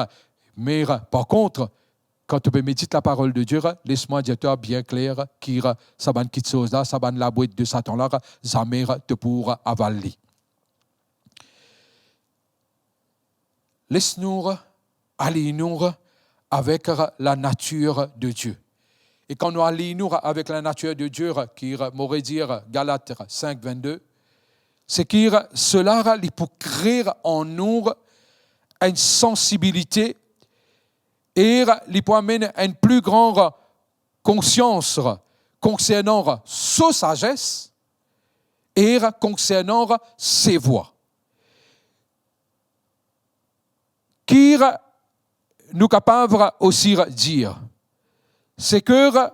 Mais par contre, quand tu médites la parole de Dieu, laisse-moi dire bien clair qui ça ban petite chose là, ça ban la boîte de Satan là, jamais te pour avaler. Laisse-nous aller avec la nature de Dieu. Et quand nous allons avec la nature de Dieu, qui m'aurait dit Galates 5, 22, c'est que cela il peut créer en nous une sensibilité et il peut amener une plus grande conscience concernant sa sagesse et concernant ses voies. Qui nous capables aussi de dire, c'est que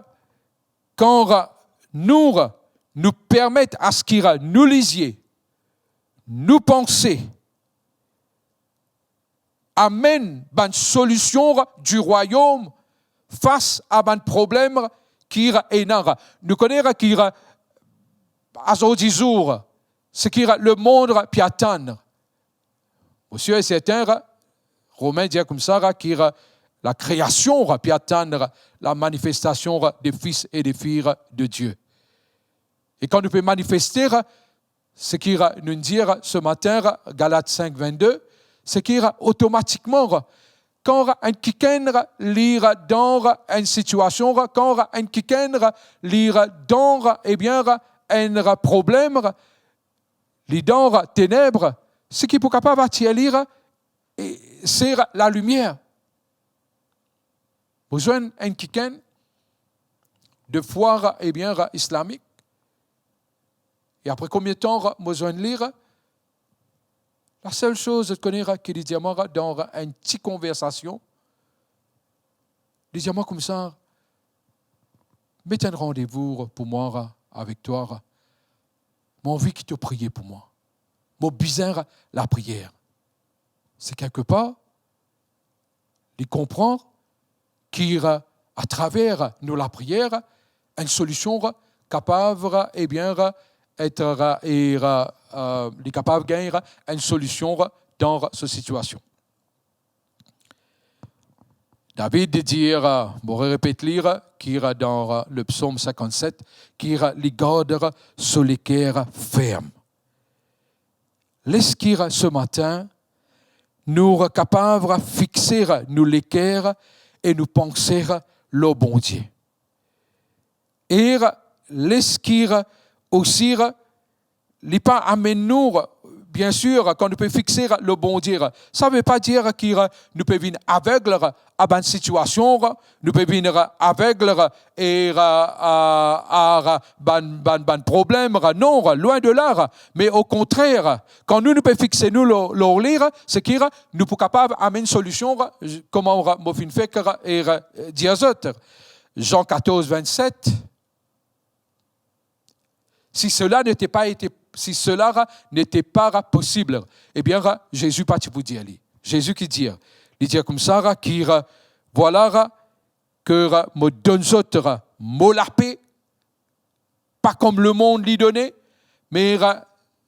quand nous permettons à ce qu'il nous lisiez, nous penser, amène une solution du royaume face à un problème qui est énorme. Nous connaissons qui est à ce jour, ce qui est le monde qui attend. Monsieur et certain, Romain dit comme ça, qui est la création qui attend la manifestation des fils et des filles de Dieu. Et quand nous pouvons manifester, ce qui nous dit ce matin, Galates 5, 22, c'est qu'il automatiquement, quand un quelqu'un lire dans une situation, quand un quelqu'un lire dans, eh bien, un problème, les dans ténèbres, ce qui est capable de lire, c'est la lumière. Besoin d'un quelqu'un de foi, eh bien, islamique. Et après combien de temps besoin de lire? La seule chose de connaître qu'il dit dans une petite conversation, il dit comme ça, mettez un rendez-vous pour moi avec toi. J'ai envie qu'il te prie pour moi. Mon besoin la prière. C'est quelque part, il comprend qu'à travers nous la prière, une solution capable, eh bien, être capable de gagner une solution dans cette situation. David dit, je vais répéter, qui est dans le psaume 57, qui les garde sur les cœurs fermes. Laisse-qu'il ce matin, nous sommes capables de fixer nous les cœurs et nous penser le bon Dieu. Et laisse-qu'il aussi, il pas amène nous, bien sûr, quand nous pouvons fixer le bon Dieu. Ça ne veut pas dire que nous pouvons venir aveugles à une situation, nous pouvons venir aveugles et à un problème. Non, loin de là. Mais au contraire, quand nous pouvons fixer nous le lire, c'est que nous sommes capables d'amener une solution, comme on a fait et dire Jean 14, 27. Si cela n'était pas possible, eh bien, Jésus pas vous dire. Jésus qui dit, il dit comme ça, qui voilà que me donne autres me la paix, pas comme le monde lui donnait, mais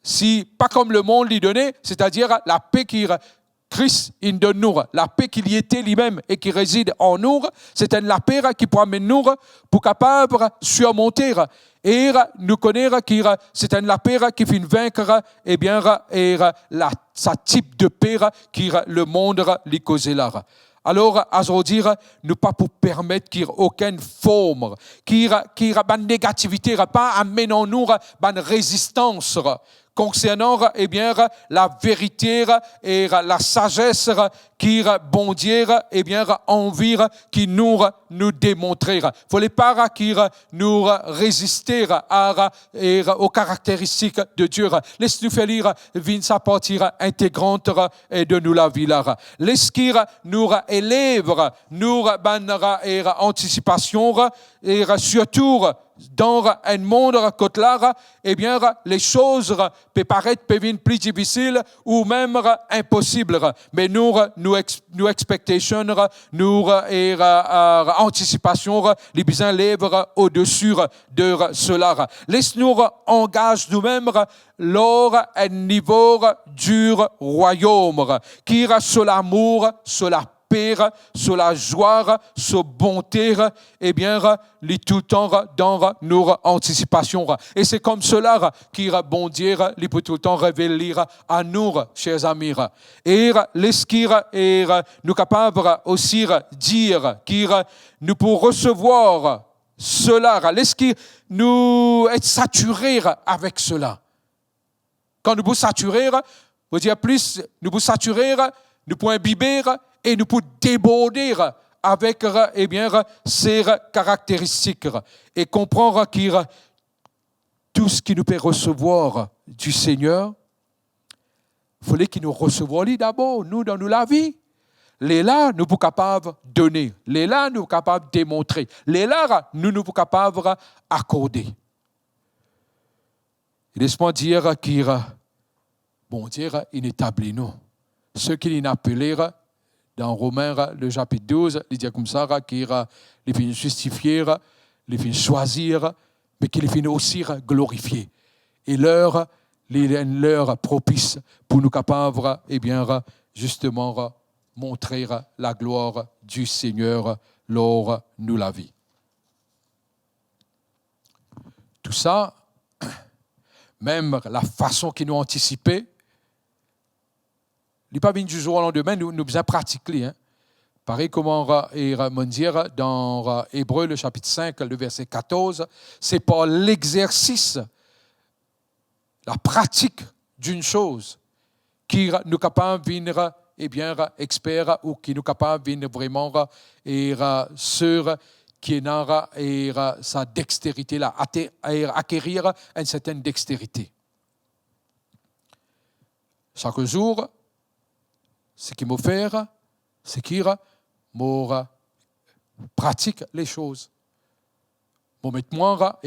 si pas comme le monde lui donnait, c'est-à-dire la paix qui Christ il donne nous, la paix qu'il y était lui-même et qui réside en nous, c'est la paix qui peut amener nous pour capable surmonter et nous connaître que c'est la paix qui fait vaincre et bien sa type de paix qui le monde lui cause là. Alors, à ce dire, nous pas pour permettre qu'il n'y ait aucune forme, qu'il y ait une négativité, pas amenant nous une résistance concernant eh bien, la vérité et la sagesse qui bon Dieu eh bien, envie qui nous démontrer. Il ne fallait pas qu'il nous résister aux caractéristiques de Dieu. Laisse-nous faire lire sa partie intégrante de nous la vie là. Laisse-qu'il nous élève, nous et anticipation et surtout dans un monde comme là, eh bien, les choses peuvent paraître plus difficiles ou même impossibles. Mais nous expectations, nous anticipation, les besoins lèvent au-dessus de cela. Laisse-nous engager nous-mêmes lors un niveau du royaume, qui est sur l'amour, sur la paix, sur la joie, sur la bonté, eh bien, tout le temps dans nos anticipations. Et c'est comme cela qu'il bon Dieu, il peut tout le temps révéler à nous, chers amis. Et l'esquire est nous capable aussi dire qu'il nous pouvons recevoir cela. L'esquire nous être saturés avec cela. Quand nous pouvons saturer, veut dire plus, nous pouvons saturer, nous pouvons imbiber et nous pouvons déborder avec eh bien, ces caractéristiques et comprendre que tout ce qui nous peut recevoir du Seigneur, il fallait qu'il nous recevoir d'abord, nous, dans la vie. Les là, nous sommes capables de donner. Les là, nous sommes capables de démontrer. Les là, nous sommes capables d'accorder. Laisse-moi dire qu'il bon Dieu, il établit nous. Ceux qui l'appellent dans Romains, le chapitre 12, il dit comme ça qu'il finit justifier, il finit choisir, mais qu'il finit aussi glorifier. Et l'heure propice pour nous capables, eh bien, justement, montrer la gloire du Seigneur lors de la vie. Tout ça, même la façon qu'ils nous anticipaient, il n'est pas venu du jour au lendemain, nous besoin pratiquer. Pareil comment me dire dans Hébreux, le chapitre 5, le verset 14, c'est par l'exercice, la pratique d'une chose qui nous capable de venir expert ou qui nous capable de venir vraiment sur qui n'a sa dextérité, là, acquérir une certaine dextérité. Chaque jour, ce qu'il me fait, c'est qu'il me pratique les choses. Je me moi,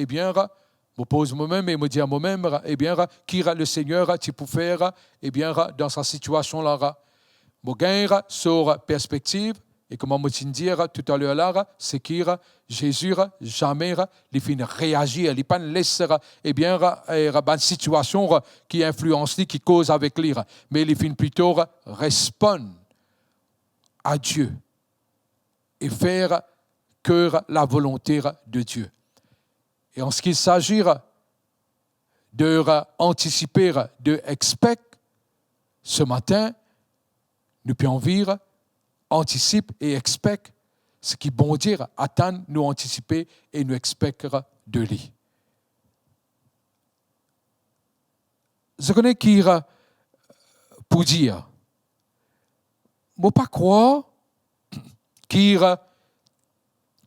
me pose moi-même et me dis à moi-même, qui le Seigneur tu peux faire, dans sa situation là. Je gagne sur perspective. Et comme on me dit tout à l'heure là, c'est que Jésus jamais il finit réagir, il pas laisser une situation qui influence lui, qui cause avec lui, mais il finit plutôt répondre à Dieu et faire que la volonté de Dieu. Et en ce qu'il s'agit de anticiper, de expect, ce matin, nous pouvons vivre anticipe et expect ce qui bon dire attend nous anticiper et nous expect de lui. Je connais qui pour dire, je ne pas croire que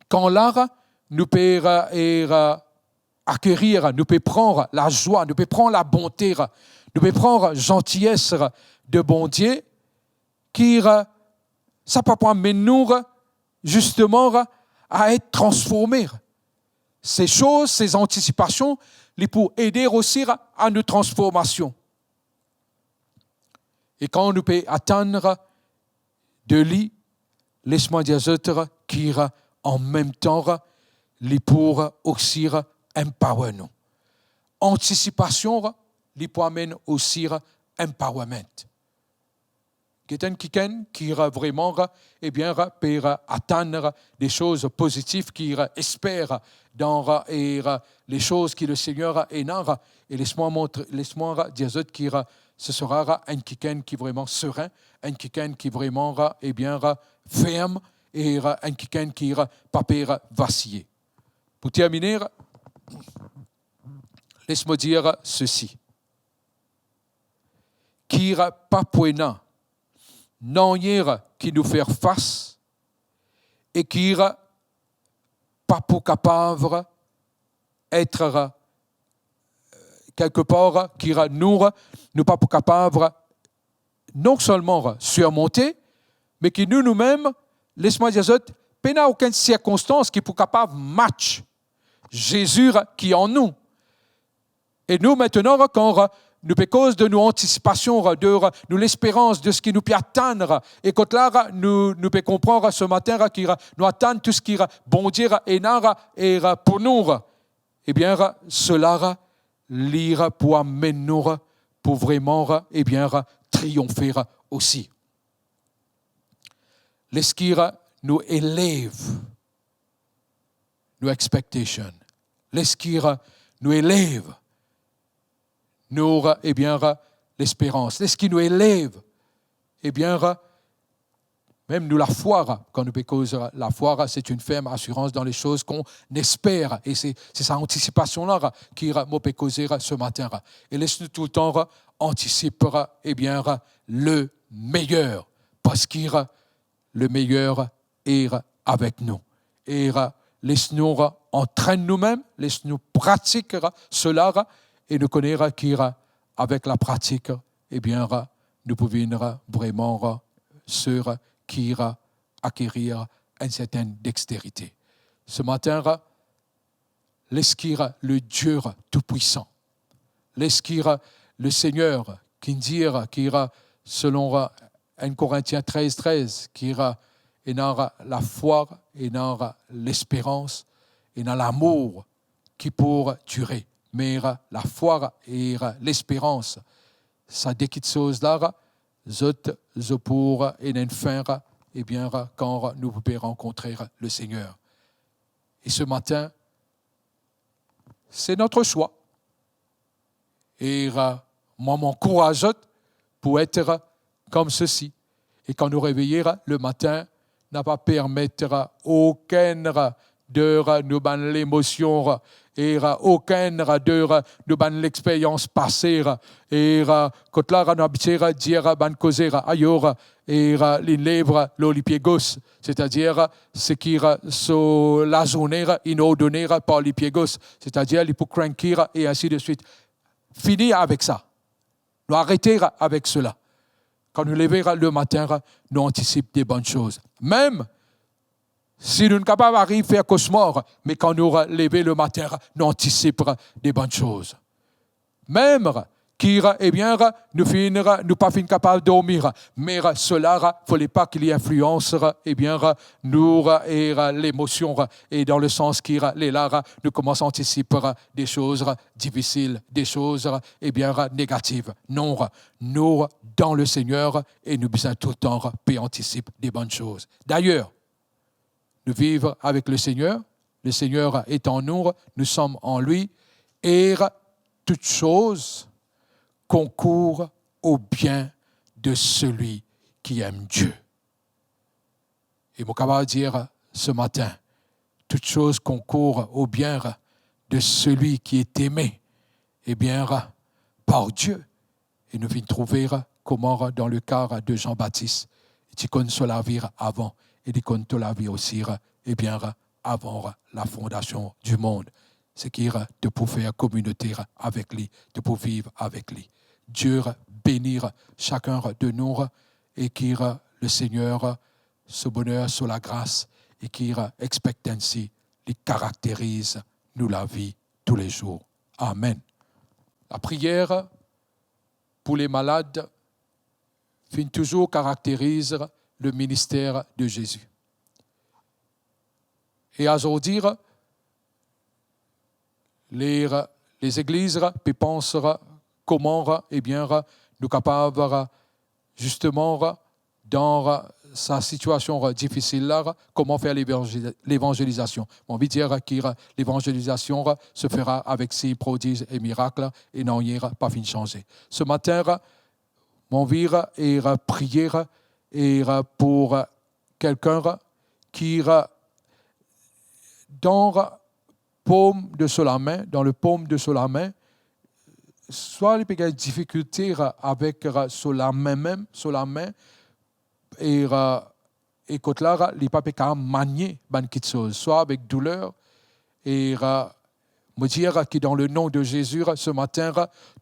quand l'art nous peut acquérir, nous peut prendre la joie, nous peut prendre la bonté, nous peut prendre la gentillesse de bon Dieu, qui ça peut pas nous justement à être transformés. Ces choses, ces anticipations, les pour aider aussi à nos transformations. Et quand nous peut attendre de lui, laisse-moi dire qui en même temps les pour aussi empower nous. Anticipation, les pour amène aussi empowerment. Quelqu'un qui vraiment peut atteindre des choses positives, qui espère dans les choses que le Seigneur est dans. Et laisse-moi dire qui ce sera un quelqu'un qui est vraiment serein, un quelqu'un qui est vraiment ferme et un quelqu'un qui ne pas peut vaciller. Pour terminer, laisse-moi dire ceci. Qui pas poignant non qui nous fait face et qui pas pour capable être quelque part qui nous pas pour capable non seulement surmonter mais qui nous-mêmes laisse-moi dire pas n'a aucune circonstance qui pour capable match Jésus qui est en nous et nous maintenant quand nous, à cause de nos anticipations, de nous l'espérance de ce qui nous peut atteindre, et quand là, nous pouvons comprendre ce matin qu'il nous attend tout ce qui est bon dire et pour nous, eh bien, cela l'ira pour amener nous pour vraiment triompher aussi. L'esquire nous élève nos expectations. L'esquire nous élève nous, l'espérance. C'est ce qui nous élève. Même nous, la foi, quand nous pécons, la foi, c'est une ferme assurance dans les choses qu'on espère. Et c'est sa anticipation-là qui m'a pécosé ce matin. Et laisse-nous tout le temps anticiper, le meilleur. Parce que le meilleur est avec nous. Et laisse-nous entraîner nous-mêmes, laisse-nous pratiquer cela, et nous connaîtra qu'avec la pratique, nous pouvons vraiment sur qui acquérir une certaine dextérité. Ce matin, laisse-qu'il le Dieu Tout-Puissant, laisse-qu'il le Seigneur qui dit selon 1 Corinthiens 13, qui est dans la foi, et dans l'espérance, et dans l'amour qui pour durer. Mais la foi et l'espérance, ça des petites choses-là, je pour et une fin, quand nous pouvons rencontrer le Seigneur. Et ce matin, c'est notre choix. Et moi, m'encourage pour être comme ceci. Et quand nous réveillons le matin, n'a pas permettre aucune de nous ban l'émotion et aucune de nous ban l'expérience passée et quand là nous habitera dire ban causer ailleurs et l'inlèvre l'olipiegos, c'est-à-dire ce qui so la journée inordonnée par l'olipiegos, c'est-à-dire l'hypocranquir et ainsi de suite. Fini avec ça. Nous arrêter avec cela. Quand nous levons le matin, nous anticipons des bonnes choses. Même si nous ne sommes pas capables d'arriver à faire cauchemar, mais quand nous levons le matin, nous anticipons des bonnes choses. Même qui, eh bien, nous pas fin capables de dormir, mais cela, il ne fallait pas qu'il y influence, eh bien, nous et l'émotion, et dans le sens qu'il est là, nous commençons à anticiper des choses difficiles, des choses, eh bien, négatives. Non, nous, dans le Seigneur, et nous besoin tout le temps, puis anticiper des bonnes choses. D'ailleurs, nous vivons avec le Seigneur est en nous, nous sommes en lui, et toutes choses concourent au bien de celui qui aime Dieu. Et mon camarade dire ce matin, toutes choses concourent au bien de celui qui est aimé, eh bien, par Dieu. Et nous venons trouver comment dans le cas de Jean-Baptiste, tu connais cela vivre avant, et tu connais la vie aussi, eh bien, avant la fondation du monde. C'est qui de pouvoir faire communauté avec lui, de pouvoir vivre avec lui. Dieu bénir chacun de nous et qui le Seigneur ce bonheur sur la grâce et qui expectancy les caractérise nous la vie tous les jours. Amen. La prière pour les malades fin toujours caractérise le ministère de Jésus. Et à aujourd'hui, les églises pensent comment eh bien, nous capables justement dans sa situation difficile là, comment faire l'évangélisation. On veut dire que l'évangélisation se fera avec ses prodiges et miracles et n'en ira pas fin changer. Ce matin, mon vire est prier et pour quelqu'un qui dans le paume de la main, soit il y a des difficultés avec sur la main et quand là il pas peut manier quelque chose, soit avec douleur et me dire que dans le nom de Jésus ce matin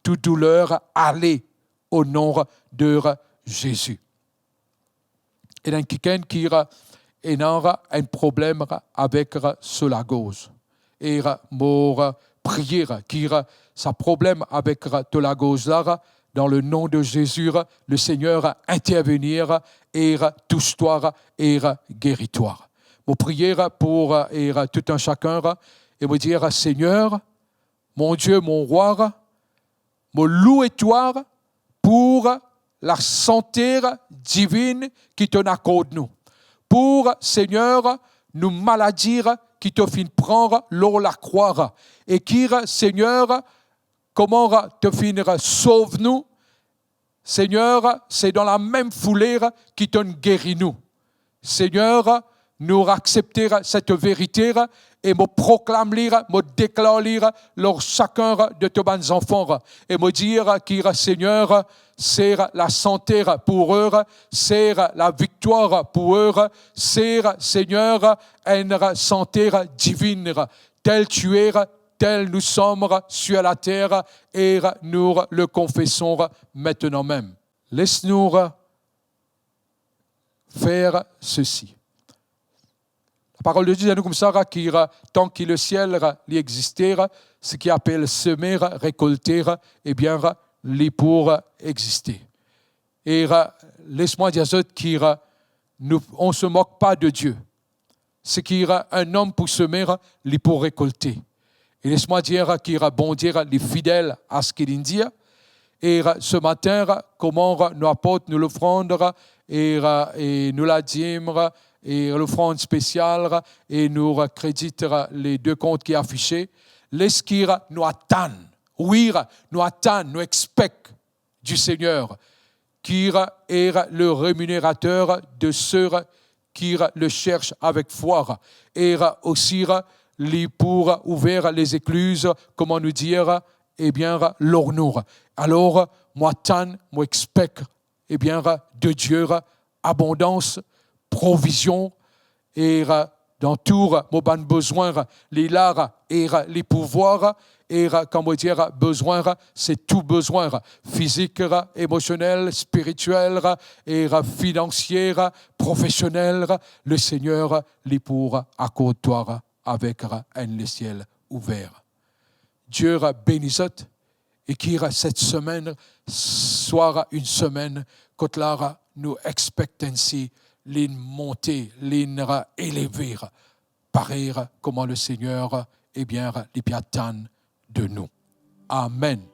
toute douleur allez au nom de Jésus. Et dans quelqu'un qui a un problème avec la gauche et pour prier qui a sa problème avec la gauche là, dans le nom de Jésus, le Seigneur intervenir et touche-toi et guéris-toi. Mon prière pour tout un chacun et me dire Seigneur, mon Dieu, mon roi, me louer-toi pour la santé divine qui te accorde nous. Pour, Seigneur, nous maladies qui te fin prendre l'eau la croire. Et qui, Seigneur, comment te finir sauve-nous. Seigneur, c'est dans la même foulée qui te guérit nous. Seigneur, nous accepter cette vérité et me proclamer, me déclarer lors chacun de tes bons enfants et me dire que Seigneur, c'est la santé pour eux, c'est la victoire pour eux, c'est Seigneur une santé divine, tel tu es, tel nous sommes sur la terre et nous le confessons maintenant même. Laisse-nous faire ceci. La parole de Dieu dit comme ça, tant que le ciel existait, ce qui appelle semer, récolter, eh bien, les pour exister. Et laisse-moi dire ça, on ne se moque pas de Dieu. Ce qui est un homme pour semer, les pour récolter. Et laisse-moi dire qu'il est bon dire les fidèles à ce qu'il dit. Et ce matin, comment nous apporte nous l'offrande et nous la dîme et l'offrande spéciale et nous crédite les deux comptes qui sont affichés. Laisse qu'il nous attend. Oui, nous attend, nous expecte du Seigneur qui est le rémunérateur de ceux qui le cherchent avec foi. Et aussi, les pour ouvrir les écluses, comment nous dire, eh bien, l'ornour. Alors, moi, tant, moi, expecte, eh bien, de Dieu, abondance, provision, et dans tout, mon besoin, les lards et les pouvoirs, et comment dire, besoin, c'est tout besoin, physique, émotionnel, spirituel, et financier, professionnel. Le Seigneur les pour accorder avec un ciel ouvert. Dieu bénisse et qui cette semaine soit une semaine quand là nous expectancy l'in monter, l'in élever, pareil comment le Seigneur est bien les piatan de nous. Amen.